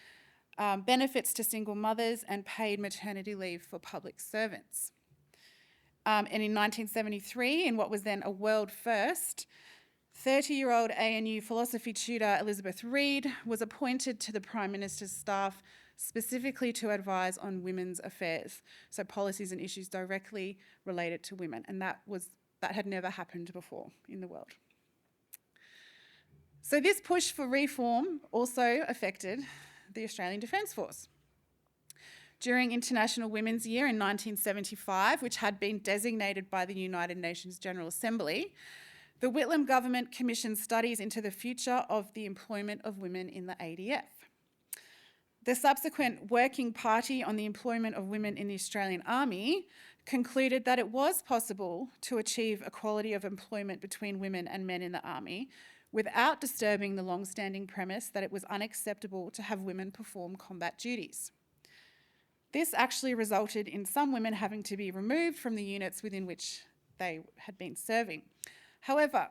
benefits to single mothers and paid maternity leave for public servants. And in 1973, in what was then a world first, 30-year-old ANU philosophy tutor Elizabeth Reid was appointed to the Prime Minister's staff specifically to advise on women's affairs, so policies and issues directly related to women, and that had never happened before in the world. So this push for reform also affected the Australian Defence Force. During International Women's Year in 1975, which had been designated by the United Nations General Assembly, the Whitlam government commissioned studies into the future of the employment of women in the ADF. The subsequent Working Party on the Employment of Women in the Australian Army concluded that it was possible to achieve equality of employment between women and men in the Army without disturbing the long-standing premise that it was unacceptable to have women perform combat duties. This actually resulted in some women having to be removed from the units within which they had been serving. However,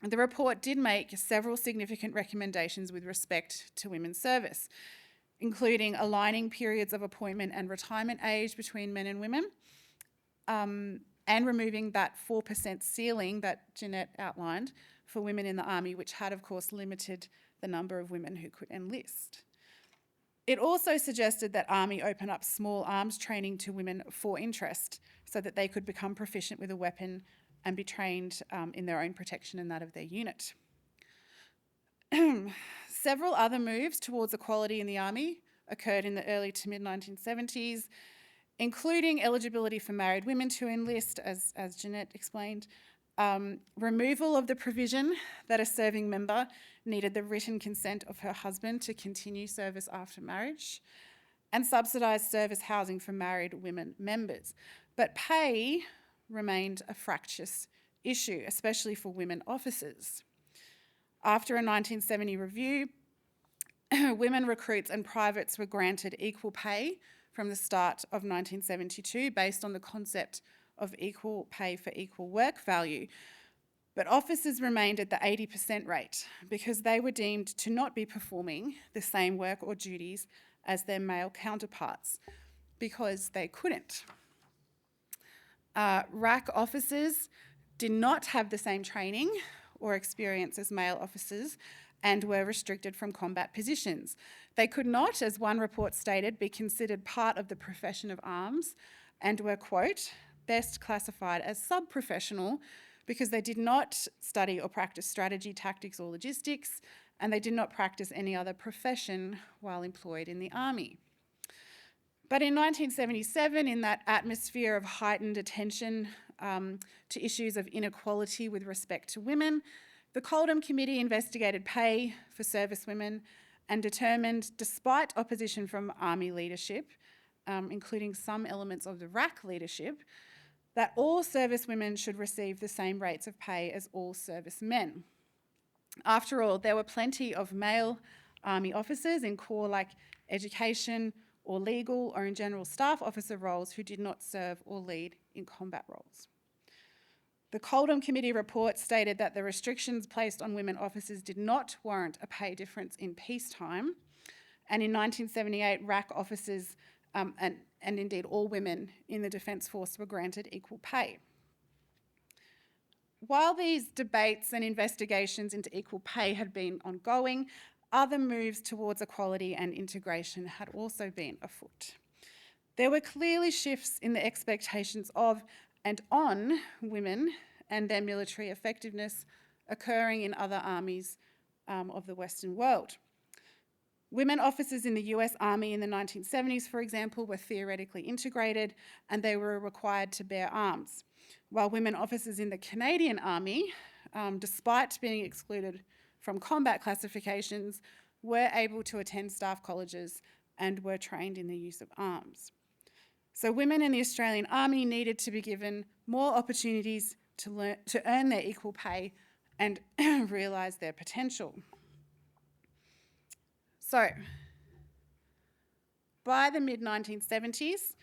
the report did make several significant recommendations with respect to women's service, including aligning periods of appointment and retirement age between men and women, and removing that 4% ceiling that Jeanette outlined for women in the Army, which had, of course, limited the number of women who could enlist. It also suggested that Army open up small arms training to women for interest so that they could become proficient with a weapon and be trained in their own protection and that of their unit. Several other moves towards equality in the Army occurred in the early to mid-1970s, including eligibility for married women to enlist, as Jeanette explained, removal of the provision that a serving member needed the written consent of her husband to continue service after marriage, and subsidised service housing for married women members. But pay remained a fractious issue, especially for women officers. After a 1970 review, women recruits and privates were granted equal pay from the start of 1972 based on the concept of equal pay for equal work value. But officers remained at the 80% rate because they were deemed to not be performing the same work or duties as their male counterparts because they couldn't. RAC officers did not have the same training or experience as male officers and were restricted from combat positions. They could not, as one report stated, be considered part of the profession of arms and were, quote, best classified as sub-professional because they did not study or practice strategy, tactics or logistics, and they did not practice any other profession while employed in the Army. But in 1977, in that atmosphere of heightened attention to issues of inequality with respect to women, the Coldham Committee investigated pay for service women and determined, despite opposition from Army leadership, including some elements of the RAC leadership, that all service women should receive the same rates of pay as all service men. After all, there were plenty of male Army officers in corps like education or legal or in general staff officer roles who did not serve or lead in combat roles. The Coldham Committee report stated that the restrictions placed on women officers did not warrant a pay difference in peacetime, and in 1978 RAC officers and indeed all women in the Defence Force were granted equal pay. While these debates and investigations into equal pay had been ongoing, other moves towards equality and integration had also been afoot. There were clearly shifts in the expectations of and on women and their military effectiveness occurring in other armies of the Western world. Women officers in the US Army in the 1970s, for example, were theoretically integrated and they were required to bear arms, while women officers in the Canadian Army, despite being excluded from combat classifications, were able to attend staff colleges and were trained in the use of arms. So women in the Australian Army needed to be given more opportunities to earn their equal pay and realise their potential. So, by the mid-1970s,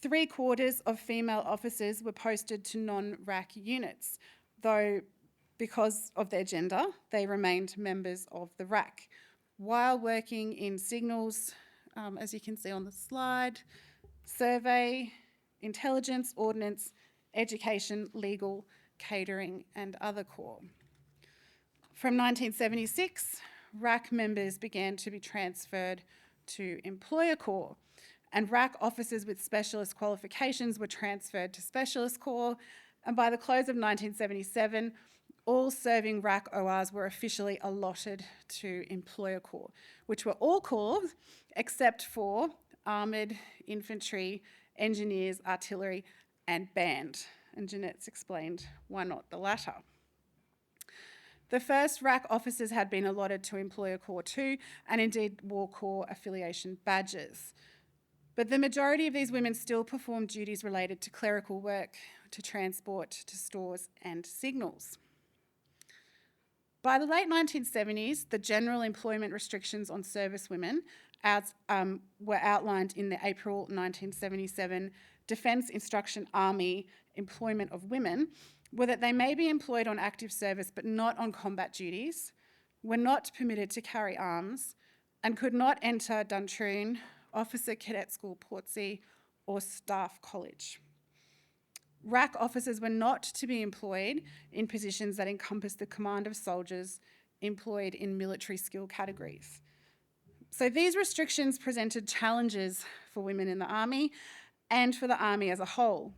3/4 of female officers were posted to non-RAC units, though because of their gender, they remained members of the RAC, while working in signals, as you can see on the slide, survey, intelligence, ordnance, education, legal, catering and other corps. From 1976, RAC members began to be transferred to employer corps, and RAC officers with specialist qualifications were transferred to specialist corps, and by the close of 1977, all serving RAC ORs were officially allotted to employer corps, which were all corps except for armoured, infantry, engineers, artillery and band. And Jeanette's explained why not the latter. The first RAC officers had been allotted to employer corps too, and indeed wore corps affiliation badges. But the majority of these women still performed duties related to clerical work, to transport, to stores and signals. By the late 1970s, the general employment restrictions on service women were outlined in the April 1977 Defence Instruction Army employment of women, were that they may be employed on active service but not on combat duties, were not permitted to carry arms, and could not enter Duntroon, Officer Cadet School Portsea, or Staff College. RAC officers were not to be employed in positions that encompass the command of soldiers employed in military skill categories. So these restrictions presented challenges for women in the army and for the army as a whole,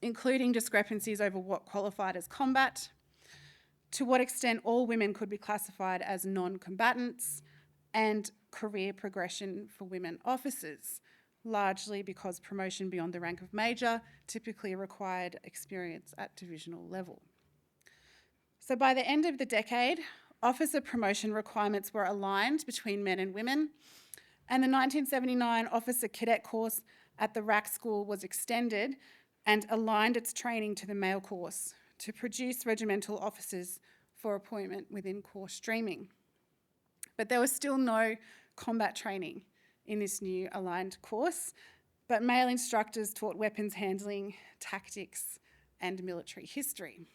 including discrepancies over what qualified as combat, to what extent all women could be classified as non-combatants, and career progression for women officers, largely because promotion beyond the rank of major typically required experience at divisional level. So by the end of the decade, officer promotion requirements were aligned between men and women, and the 1979 officer cadet course at the RAC school was extended and aligned its training to the male course to produce regimental officers for appointment within corps streaming. But there was still no combat training in this new aligned course, but male instructors taught weapons handling, tactics, and military history.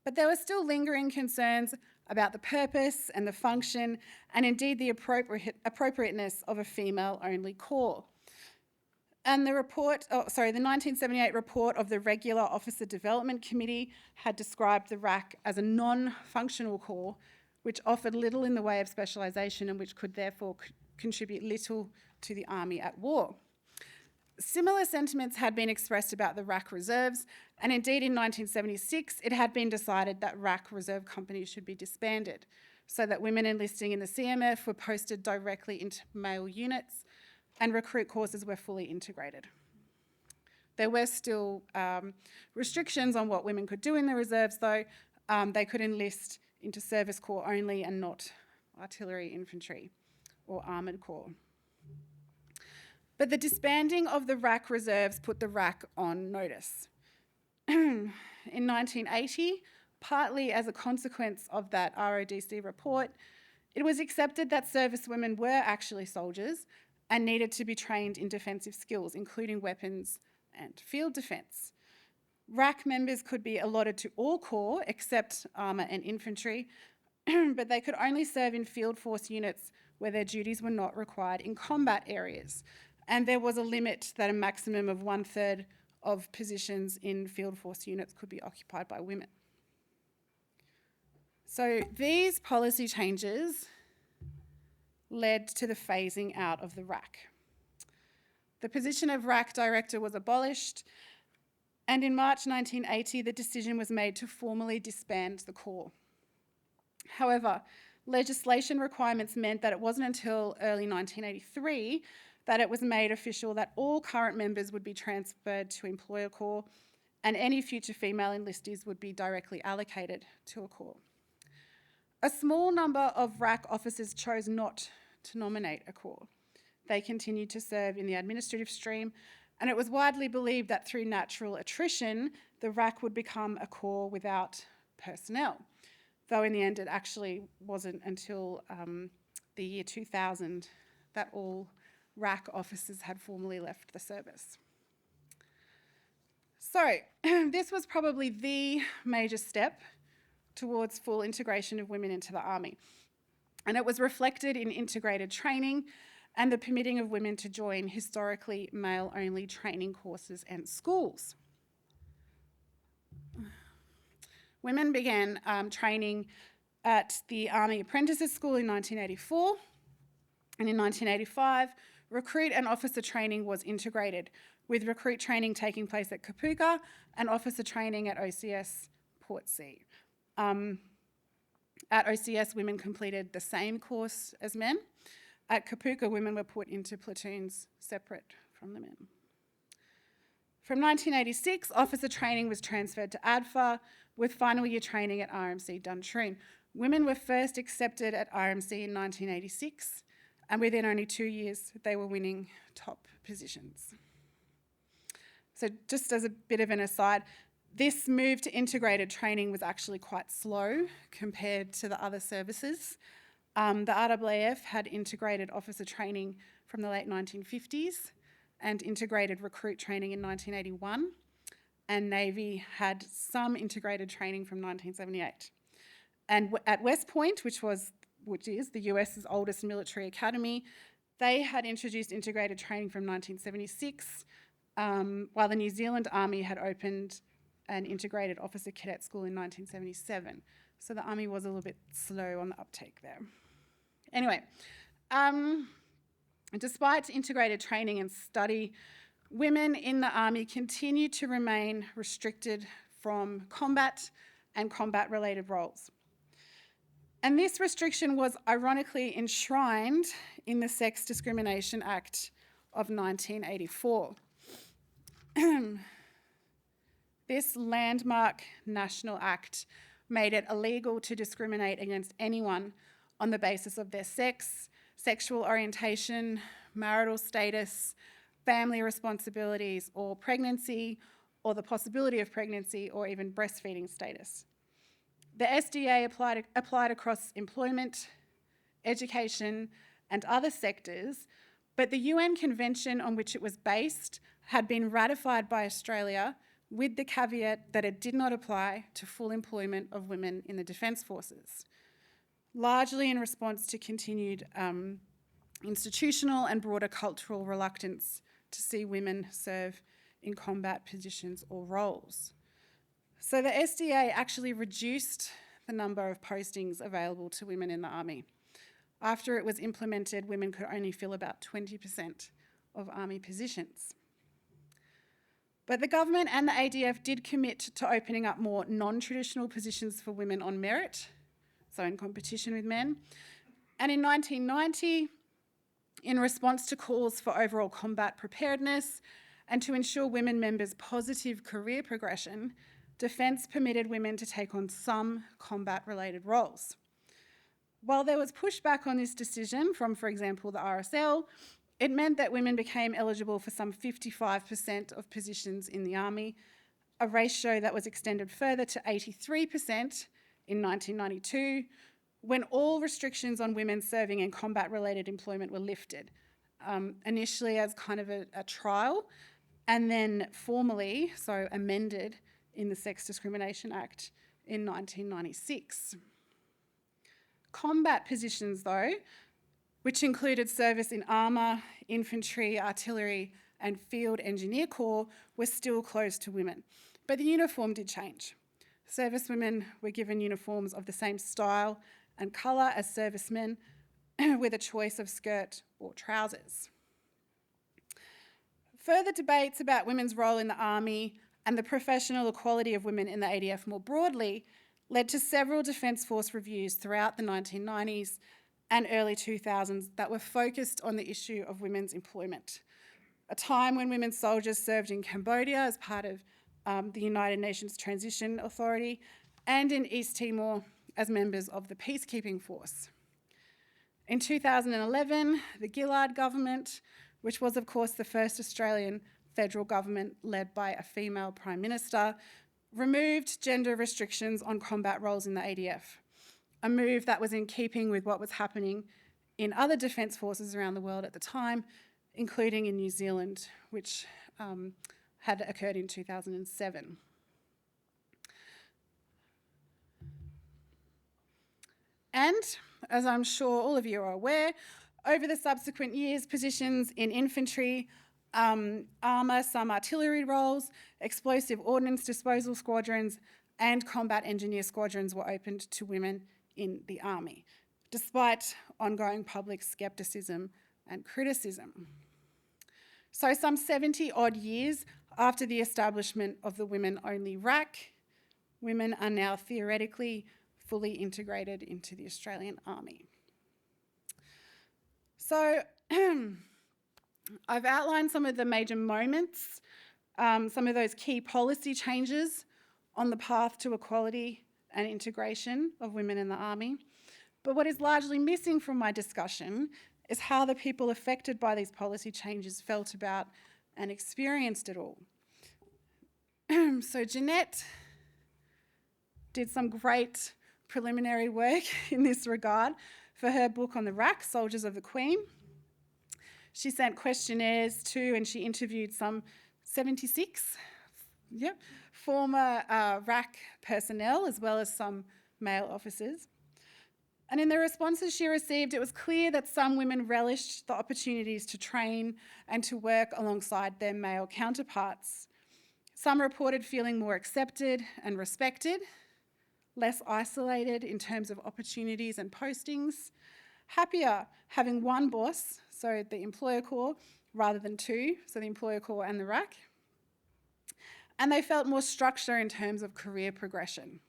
But there were still lingering concerns about the purpose and the function, and indeed the appropriateness of a female-only corps. And the 1978 report of the Regular Officer Development Committee had described the RAC as a non-functional corps, which offered little in the way of specialisation and which could therefore contribute little to the army at war. Similar sentiments had been expressed about the RAC reserves, and indeed in 1976 it had been decided that RAC reserve companies should be disbanded so that women enlisting in the CMF were posted directly into male units and recruit courses were fully integrated. There were still restrictions on what women could do in the reserves though. They could enlist into service corps only and not artillery, infantry or armoured corps. But the disbanding of the RAC reserves put the RAC on notice. In 1980, partly as a consequence of that RODC report, it was accepted that servicewomen were actually soldiers and needed to be trained in defensive skills, including weapons and field defence. RAC members could be allotted to all corps except armour and infantry, but they could only serve in field force units where their duties were not required in combat areas. And there was a limit that a maximum of 1/3 of positions in field force units could be occupied by women. So these policy changes led to the phasing out of the RAC. The position of RAC director was abolished, and in March 1980, the decision was made to formally disband the corps. However, legislation requirements meant that it wasn't until early 1983 that it was made official that all current members would be transferred to employer corps and any future female enlistees would be directly allocated to a corps. A small number of RAC officers chose not to nominate a corps. They continued to serve in the administrative stream, and it was widely believed that through natural attrition, the RAC would become a corps without personnel, though in the end it actually wasn't until the year 2000 that all RAC officers had formally left the service. So this was probably the major step towards full integration of women into the army. And it was reflected in integrated training and the permitting of women to join historically male-only training courses and schools. Women began training at the Army Apprentices School in 1984, and in 1985, recruit and officer training was integrated, with recruit training taking place at Kapooka and officer training at OCS Portsea. At OCS, women completed the same course as men. At Kapooka, women were put into platoons separate from the men. From 1986, officer training was transferred to ADFA, with final year training at RMC Duntroon. Women were first accepted at RMC in 1986, and within only 2 years, they were winning top positions. So just as a bit of an aside, this move to integrated training was actually quite slow compared to the other services. The RAAF had integrated officer training from the late 1950s and integrated recruit training in 1981, and Navy had some integrated training from 1978. And at West Point, which is the US's oldest military academy, they had introduced integrated training from 1976, while the New Zealand Army had opened an integrated officer cadet school in 1977. So the Army was a little bit slow on the uptake there. Anyway, despite integrated training and study, women in the army continue to remain restricted from combat and combat-related roles. And this restriction was ironically enshrined in the Sex Discrimination Act of 1984. This landmark national act made it illegal to discriminate against anyone on the basis of their sex, sexual orientation, marital status, family responsibilities, or pregnancy, or the possibility of pregnancy, or even breastfeeding status. The SDA applied across employment, education, and other sectors, but the UN Convention on which it was based had been ratified by Australia with the caveat that it did not apply to full employment of women in the Defence Forces, largely in response to continued institutional and broader cultural reluctance to see women serve in combat positions or roles. So the SDA actually reduced the number of postings available to women in the army. After it was implemented, women could only fill about 20% of army positions. But the government and the ADF did commit to opening up more non-traditional positions for women on merit, so in competition with men. And in 1990, in response to calls for overall combat preparedness and to ensure women members' positive career progression, Defence permitted women to take on some combat-related roles. While there was pushback on this decision from, for example, the RSL, it meant that women became eligible for some 55% of positions in the army, a ratio that was extended further to 83% in 1992, when all restrictions on women serving in combat-related employment were lifted, initially as kind of a trial, and then formally, so amended in the Sex Discrimination Act in 1996. Combat positions, though, which included service in armour, infantry, artillery, and field engineer corps, were still closed to women. But the uniform did change. Servicewomen were given uniforms of the same style and colour as servicemen, with a choice of skirt or trousers. Further debates about women's role in the army and the professional equality of women in the ADF more broadly led to several Defence Force reviews throughout the 1990s and early 2000s that were focused on the issue of women's employment, a time when women soldiers served in Cambodia as part of the United Nations Transition Authority and in East Timor as members of the peacekeeping force. In 2011, the Gillard government, which was of course the first Australian federal government led by a female Prime Minister, removed gender restrictions on combat roles in the ADF, a move that was in keeping with what was happening in other defence forces around the world at the time, including in New Zealand, which had occurred in 2007. And, as I'm sure all of you are aware, over the subsequent years, positions in infantry, armour, some artillery roles, explosive ordnance disposal squadrons, and combat engineer squadrons were opened to women in the army, despite ongoing public scepticism and criticism. So some 70-odd years after the establishment of the women-only RAC, women are now theoretically fully integrated into the Australian Army. So I've outlined some of the major moments, some of those key policy changes on the path to equality and integration of women in the Army. But what is largely missing from my discussion is how the people affected by these policy changes felt about and experienced it all. So Jeanette did some great preliminary work in this regard for her book on the RAC, Soldiers of the Queen. She sent questionnaires to and she interviewed some 76 former RAC personnel as well as some male officers. And in the responses she received, it was clear that some women relished the opportunities to train and to work alongside their male counterparts. Some reported feeling more accepted and respected, less isolated in terms of opportunities and postings, happier having one boss, so the employer corps, rather than two, so the employer corps and the RAC. And they felt more structure in terms of career progression.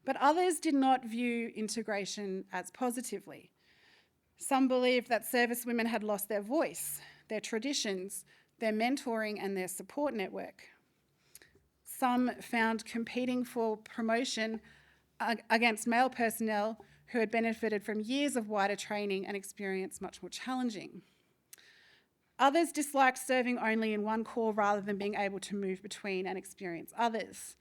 But others did not view integration as positively. Some believed that service women had lost their voice, their traditions, their mentoring and their support network. Some found competing for promotion against male personnel who had benefited from years of wider training and experience much more challenging. Others disliked serving only in one corps rather than being able to move between and experience others.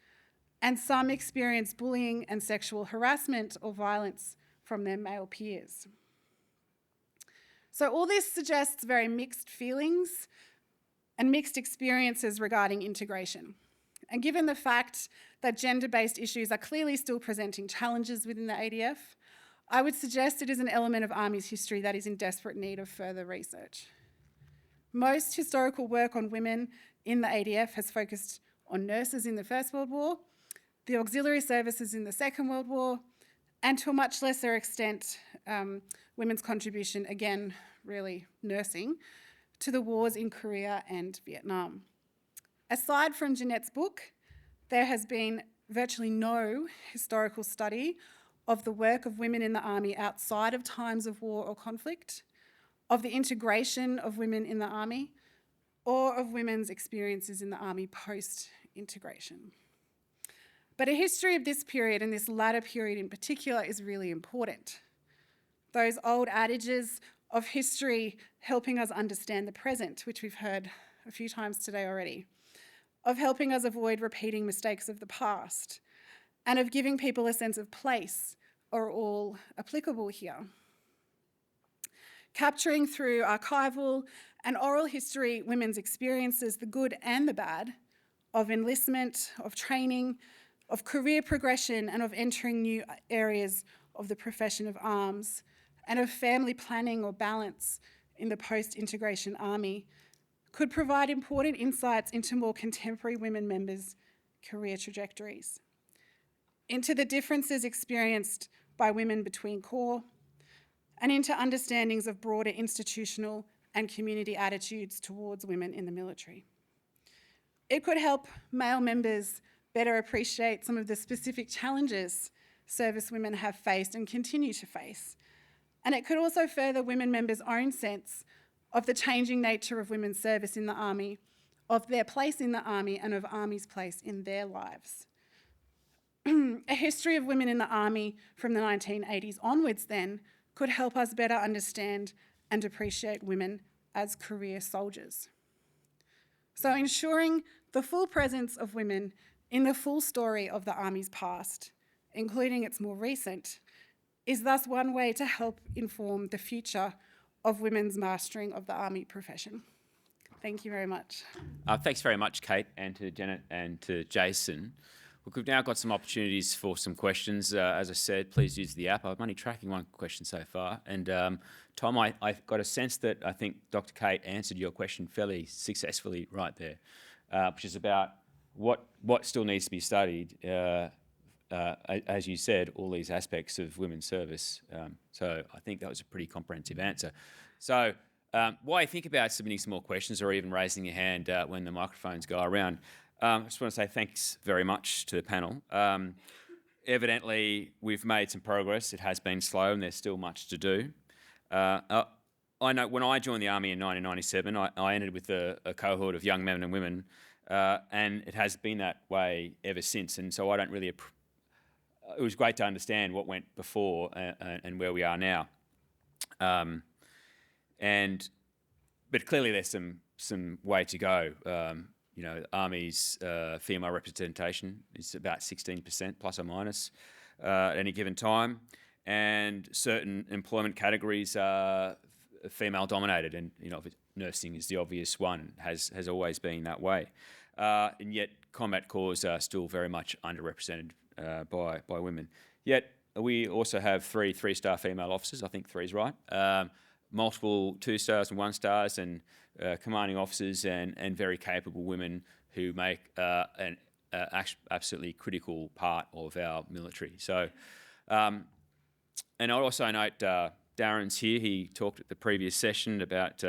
And some experienced bullying and sexual harassment or violence from their male peers. So all this suggests very mixed feelings and mixed experiences regarding integration. And given the fact that gender-based issues are clearly still presenting challenges within the ADF, I would suggest it is an element of Army's history that is in desperate need of further research. Most historical work on women in the ADF has focused on nurses in the First World War, the auxiliary services in the Second World War, and to a much lesser extent, women's contribution, again, really nursing, to the wars in Korea and Vietnam. Aside from Jeanette's book, there has been virtually no historical study of the work of women in the Army outside of times of war or conflict, of the integration of women in the Army, or of women's experiences in the Army post-integration. But a history of this period, and this latter period in particular, is really important. Those old adages of history helping us understand the present, which we've heard a few times today already, of helping us avoid repeating mistakes of the past, and of giving people a sense of place, are all applicable here. Capturing through archival and oral history women's experiences, the good and the bad, of enlistment, of training, of career progression, and of entering new areas of the profession of arms, and of family planning or balance in the post-integration Army, could provide important insights into more contemporary women members' career trajectories, into the differences experienced by women between corps, and into understandings of broader institutional and community attitudes towards women in the military. It could help male members better appreciate some of the specific challenges service women have faced and continue to face. And it could also further women members' own sense of the changing nature of women's service in the Army, of their place in the Army, and of Army's place in their lives. A history of women in the Army from the 1980s onwards then could help us better understand and appreciate women as career soldiers. So ensuring the full presence of women in the full story of the Army's past, including its more recent, is thus one way to help inform the future of women's mastering of the Army profession. Thank you very much. Thanks very much, Kate, and to Janet and to Jason. Look, we've now got some opportunities for some questions. As I said, please use the app. I'm only tracking one question so far. And Tom, I've got a sense that I think Dr. Kate answered your question fairly successfully right there, which is about what still needs to be studied. As you said, all these aspects of women's service. So I think that was a pretty comprehensive answer. So while you think about submitting some more questions or even raising your hand when the microphones go around, I just want to say thanks very much to the panel. Evidently, we've made some progress. It has been slow and there's still much to do. I know when I joined the Army in 1997, I entered with a cohort of young men and women, and it has been that way ever since. And so I don't really... It was great to understand what went before and where we are now. But clearly there's some way to go. You know, the Army's female representation is about 16% plus or minus at any given time, and certain employment categories are female dominated, and you know, nursing is the obvious one, has always been that way, and yet combat corps are still very much underrepresented by women. Yet we also have three-star female officers. I think 3 is right. Multiple 2-stars and 1-stars, and commanding officers and very capable women who make an absolutely critical part of our military. So, and I also note Darren's here. He talked at the previous session about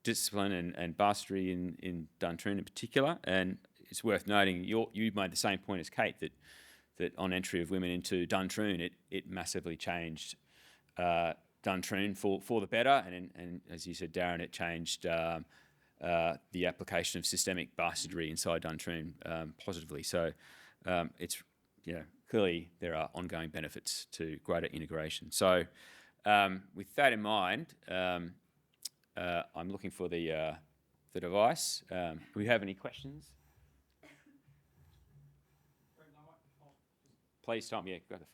discipline and bastardry in Duntroon in particular, and it's worth noting you made the same point as Kate that on entry of women into Duntroon, it massively changed Duntroon for the better, and as you said, Darren, it changed the application of systemic bastardry inside Duntroon positively. So it's clearly there are ongoing benefits to greater integration. So with that in mind, I'm looking for the device. Do we have any questions? Please stop. Yeah, go ahead.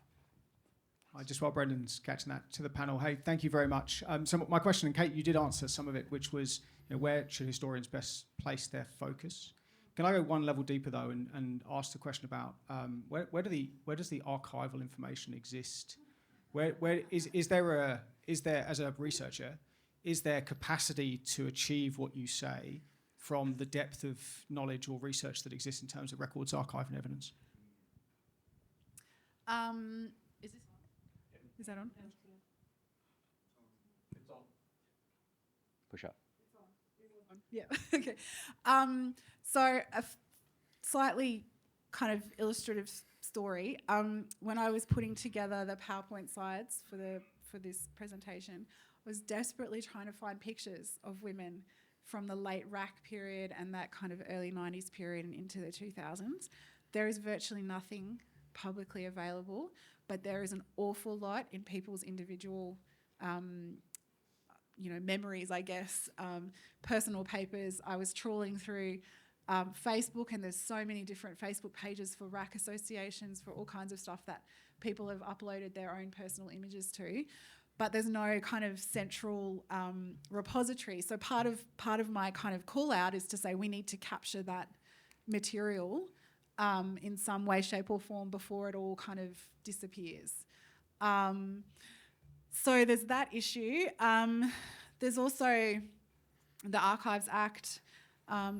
Just while Brendan's catching that to the panel, hey, thank you very much. So my question, and Kate, you did answer some of it, which was where should historians best place their focus? Can I go one level deeper though and ask the question about where does the archival information exist? Where is there as a researcher, is there capacity to achieve what you say from the depth of knowledge or research that exists in terms of records, archive, and evidence? Is that on? Push up. Yeah. Okay. So a slightly kind of illustrative story. When I was putting together the PowerPoint slides for this presentation, I was desperately trying to find pictures of women from the late RAC period and that kind of early 90s period and into the 2000s. There is virtually nothing publicly available, but there is an awful lot in people's individual memories, I guess, personal papers. I was trawling through Facebook, and there's so many different Facebook pages for RAC associations, for all kinds of stuff that people have uploaded their own personal images to, but there's no kind of central repository. So part of my kind of call out is to say we need to capture that material in some way, shape or form before it all kind of disappears. So there's that issue. There's also the Archives Act.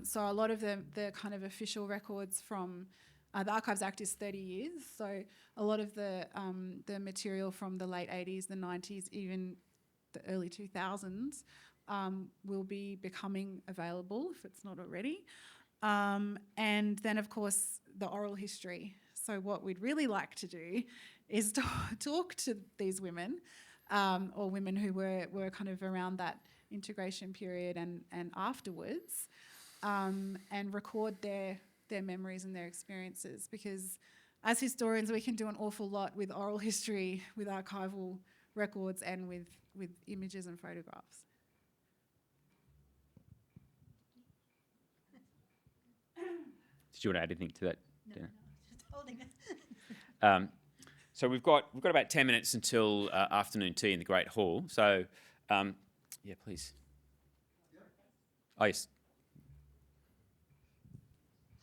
So a lot of the kind of official records from the Archives Act is 30 years. So a lot of the material from the late 80s, the 90s, even the early 2000s will be becoming available if it's not already. And then, of course, the oral history. So what we'd really like to do is talk to these women or women who were kind of around that integration period and afterwards and record their memories and their experiences, because as historians we can do an awful lot with oral history, with archival records and with images and photographs. Did you want to add anything to that? No, just holding it. So we've got about 10 minutes until afternoon tea in the Great Hall. So, yeah, please. Oh, yes.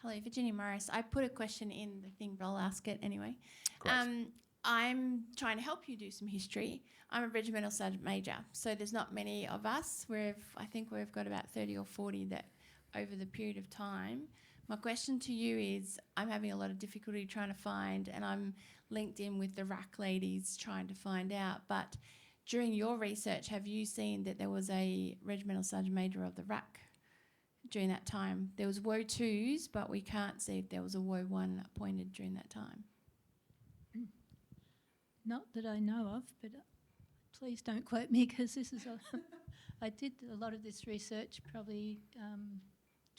Hello, Virginia Morris. I put a question in the thing, but I'll ask it anyway. Great. I'm trying to help you do some history. I'm a regimental sergeant major, so there's not many of us. I think we've got about 30 or 40 that over the period of time. My question to you is, I'm having a lot of difficulty trying to find, and I'm linked in with the RAC ladies trying to find out, but during your research, have you seen that there was a regimental sergeant major of the RAC during that time? There was WO 2s, but we can't see if there was a WO 1 appointed during that time. Not that I know of, but please don't quote me, because this is I did a lot of this research probably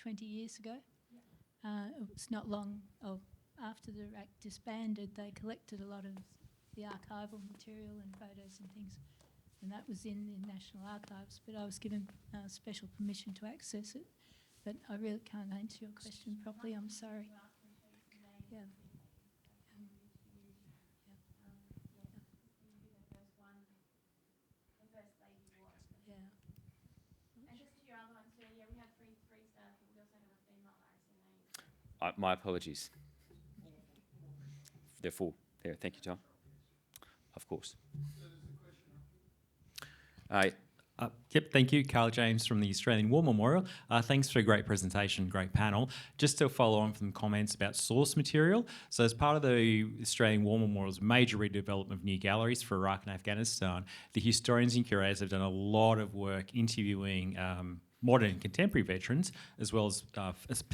20 years ago. It was not long after the RAC disbanded. They collected a lot of the archival material and photos and things, and that was in the National Archives, but I was given special permission to access it. But I really can't answer your question properly, I'm sorry. Yeah. My apologies. They're full. There. Thank you, Tom. Of course. Yep, thank you, Carl James from the Australian War Memorial. Thanks for a great presentation, great panel. Just to follow on from comments about source material, so as part of the Australian War Memorial's major redevelopment of new galleries for Iraq and Afghanistan, the historians and curators have done a lot of work interviewing modern and contemporary veterans, as well as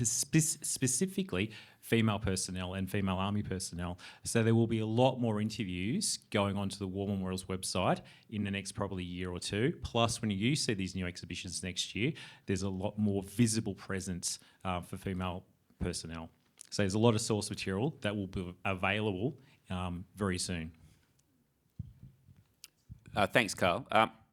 specifically female personnel and female army personnel. So there will be a lot more interviews going onto the War Memorial's website in the next probably year or two. Plus, when you see these new exhibitions next year, there's a lot more visible presence for female personnel. So there's a lot of source material that will be available very soon. Thanks, Carl.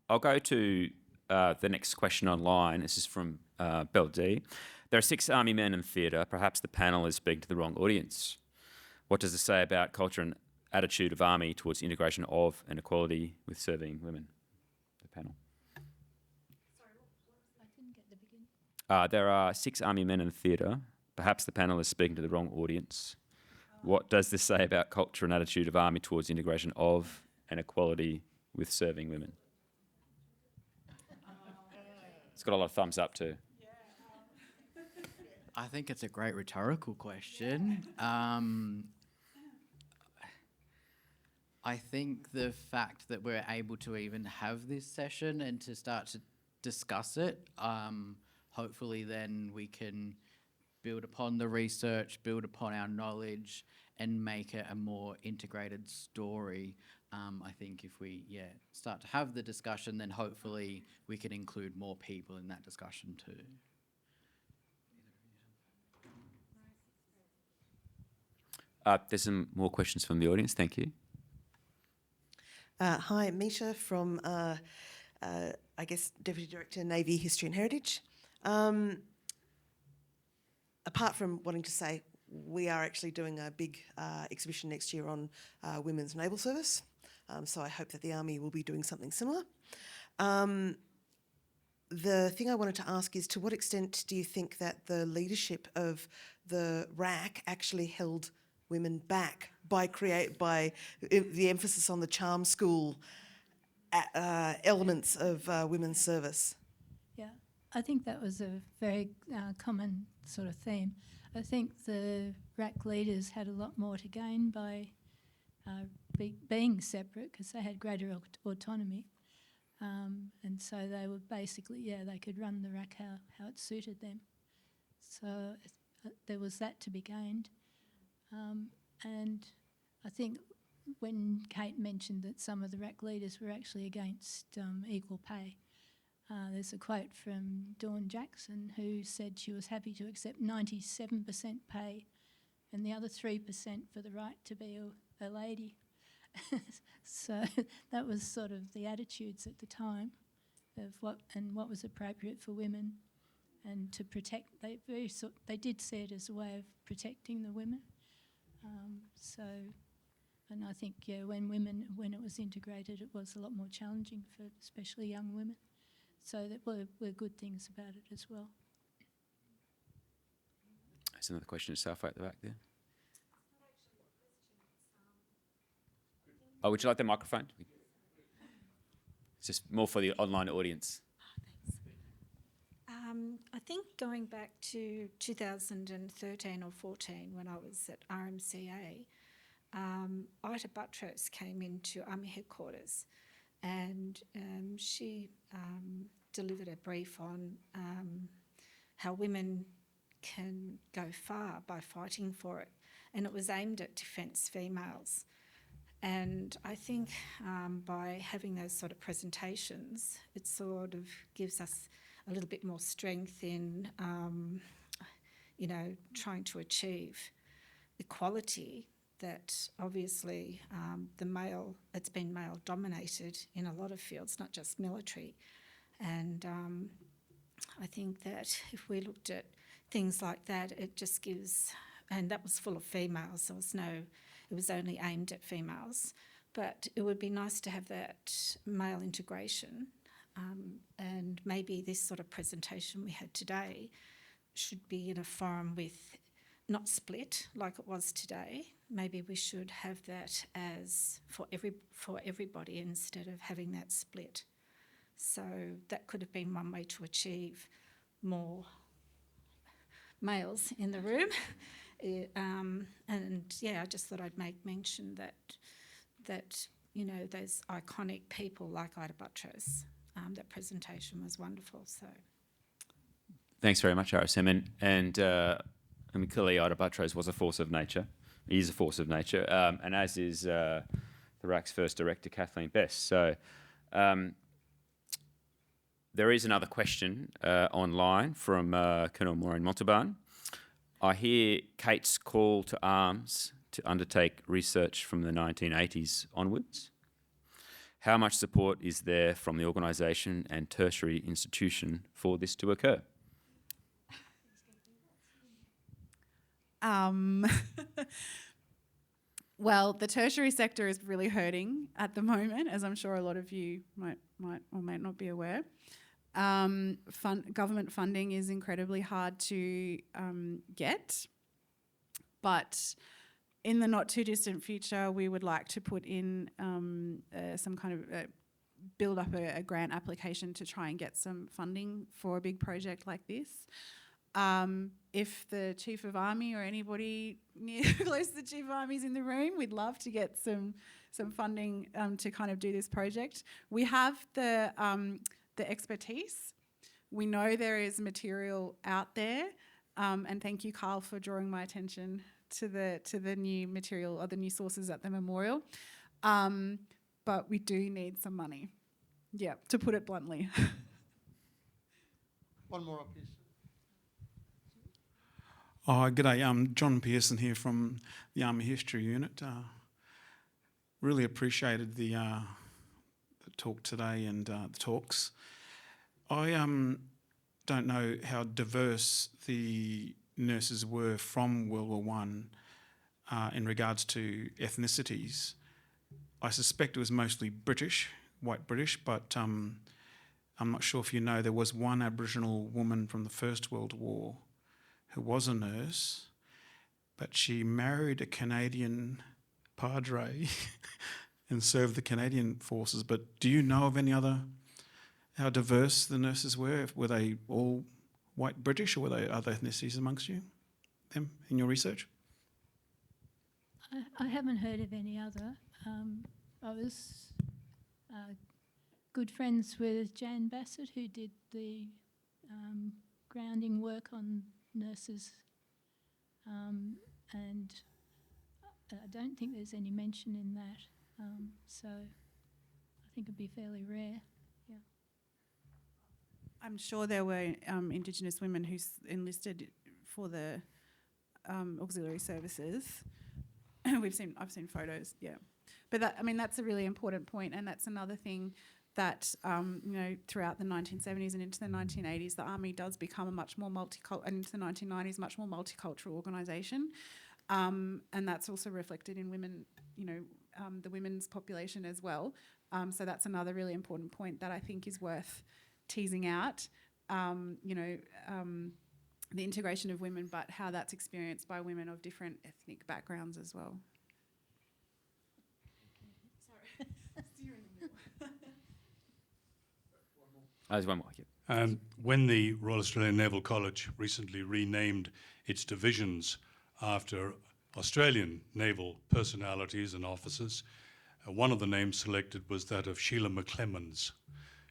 I'll go to the next question online. This is from Belle D. There are 6 army men in theatre. Perhaps the panel is speaking to the wrong audience. What does it say about culture and attitude of army towards integration of and equality with serving women? The panel. Sorry, I didn't get the beginning. There are 6 army men in theatre. Perhaps the panel is speaking to the wrong audience. What does this say about culture and attitude of army towards integration of and equality with serving women? It's got a lot of thumbs up too. I think it's a great rhetorical question. I think the fact that we're able to even have this session and to start to discuss it, hopefully then we can build upon the research, build upon our knowledge, and make it a more integrated story. I think if we start to have the discussion, then hopefully we can include more people in that discussion too. There's some more questions from the audience. Thank you. Hi, Misha from, I guess, Deputy Director, Navy History and Heritage. Apart from wanting to say, we are actually doing a big exhibition next year on women's naval service. So I hope that the Army will be doing something similar. The thing I wanted to ask is, to what extent do you think that the leadership of the RAC actually held women back by the emphasis on the charm school elements of women's service? Yeah, I think that was a very common sort of theme. I think the RAC leaders had a lot more to gain by being separate, because they had greater autonomy. And so they were basically, they could run the RAC how it suited them. So there was that to be gained. And I think when Kate mentioned that some of the RAC leaders were actually against equal pay, there's a quote from Dawn Jackson, who said she was happy to accept 97% pay and the other 3% for the right to be a lady. So that was sort of the attitudes at the time of what was appropriate for women, and to protect. They did see it as a way of protecting the women. And I think when it was integrated, it was a lot more challenging for especially young women. So there were good things about it as well. There's another question just halfway at the back there. Oh, would you like the microphone? It's just more for the online audience. I think going back to 2013 or 14, when I was at RMCA, Ita Buttrose came into Army headquarters, and she delivered a brief on how women can go far by fighting for it, and it was aimed at defence females. And I think by having those sort of presentations, it sort of gives us a little bit more strength in, trying to achieve equality that obviously it's been male dominated in a lot of fields, not just military. And I think that if we looked at things like that, it just gives, and that was full of females, it was only aimed at females, but it would be nice to have that male integration, and maybe this sort of presentation we had today should be in a forum with, not split like it was today. Maybe we should have that as for everybody instead of having that split. So that could have been one way to achieve more males in the room. And yeah, I just thought I'd make mention that you know, those iconic people like Ida Buttrose. That presentation was wonderful. So Thanks very much, RSM. And I mean, clearly Ida Buttrose was a force of nature. He is a force of nature, and as is the RAC's first director, Kathleen Best. So there is another question online from Colonel Maureen Montalban. I hear Kate's call to arms to undertake research from the 1980s onwards. How much support is there from the organisation and tertiary institution for this to occur? Well, the tertiary sector is really hurting at the moment, as I'm sure a lot of you might or may not be aware. Government funding is incredibly hard to get, but in the not too distant future, we would like to put in some kind of build up a grant application to try and get some funding for a big project like this. If the Chief of Army or anybody near close to the Chief of Army is in the room, we'd love to get some funding to kind of do this project. We have the expertise. We know there is material out there, and thank you, Carl, for drawing my attention to the new material or the new sources at the memorial. But we do need some money. Yeah, to put it bluntly. One more up, please. Oh, g'day. John Pearson here from the Army History Unit. Really appreciated the talk today and the talks. I don't know how diverse the nurses were from World War One in regards to ethnicities. I suspect it was mostly British, white British, but I'm not sure if you know, there was one Aboriginal woman from the First World War who was a nurse, but she married a Canadian padre and served the Canadian forces. But do you know of any other, how diverse the nurses were? Were they all white British, or were there other ethnicities amongst them in your research? I haven't heard of any other. I was good friends with Jan Bassett, who did the grounding work on nurses, and I don't think there's any mention in that, so I think it'd be fairly rare. Yeah. I'm sure there were Indigenous women who enlisted for the auxiliary services. I've seen photos, yeah. But that, I mean, that's a really important point, and that's another thing that throughout the 1970s and into the 1980s, the Army does become a much more and into the 1990s, much more multicultural organisation, and that's also reflected in women, the women's population as well. So that's another really important point that I think is worth teasing out. The integration of women, but how that's experienced by women of different ethnic backgrounds as well. Sorry, you're in the middle. There's one more. When the Royal Australian Naval College recently renamed its divisions after Australian naval personalities and officers, one of the names selected was that of Sheila McClemens.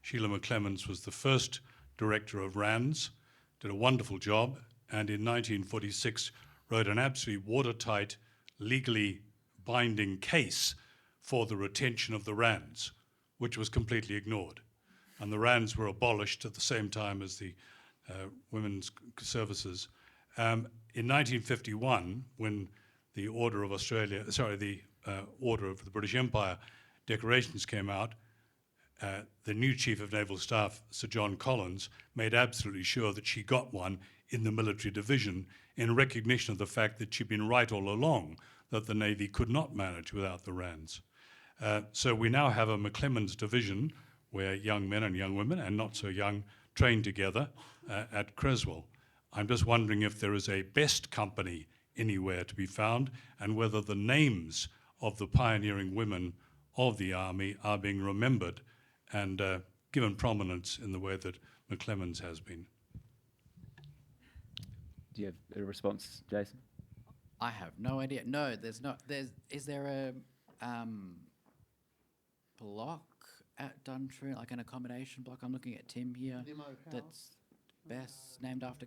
Sheila McClemens was the first director of RANS, did a wonderful job, and in 1946 wrote an absolutely watertight, legally binding case for the retention of the RANS, which was completely ignored. And the RANS were abolished at the same time as the women's services. In 1951, when the Order of Order of the British Empire decorations came out, the new Chief of Naval Staff, Sir John Collins, made absolutely sure that she got one in the military division in recognition of the fact that she'd been right all along, that the Navy could not manage without the RANS. So we now have a McClemens division where young men and young women, and not so young, train together at Creswell. I'm just wondering if there is a best company anywhere to be found, and whether the names of the pioneering women of the Army are being remembered and given prominence in the way that McClemens has been. Do you have a response, Jason? I have no idea. No, there's not. Is there a block at Duntrue, like an accommodation block? I'm looking at Tim here. That's best named after.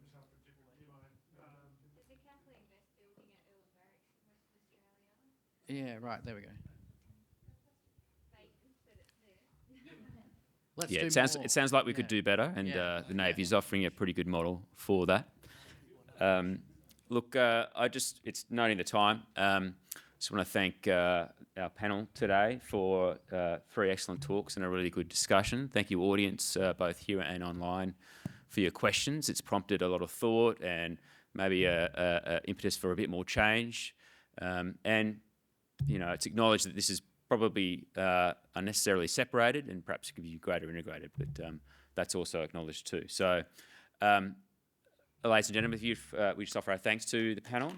Yeah, right. There we go. Let's Yeah, do it more. sounds like we could do better, and the Navy's offering a pretty good model for that. Look, it's noting the time. Just want to thank our panel today for 3 excellent talks and a really good discussion. Thank you, audience, both here and online, for your questions. It's prompted a lot of thought and maybe a impetus for a bit more change. And it's acknowledged that this is probably unnecessarily separated and perhaps could be greater integrated, but that's also acknowledged too. So, ladies and gentlemen, we just offer our thanks to the panel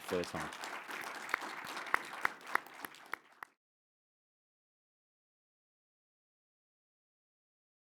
for their time.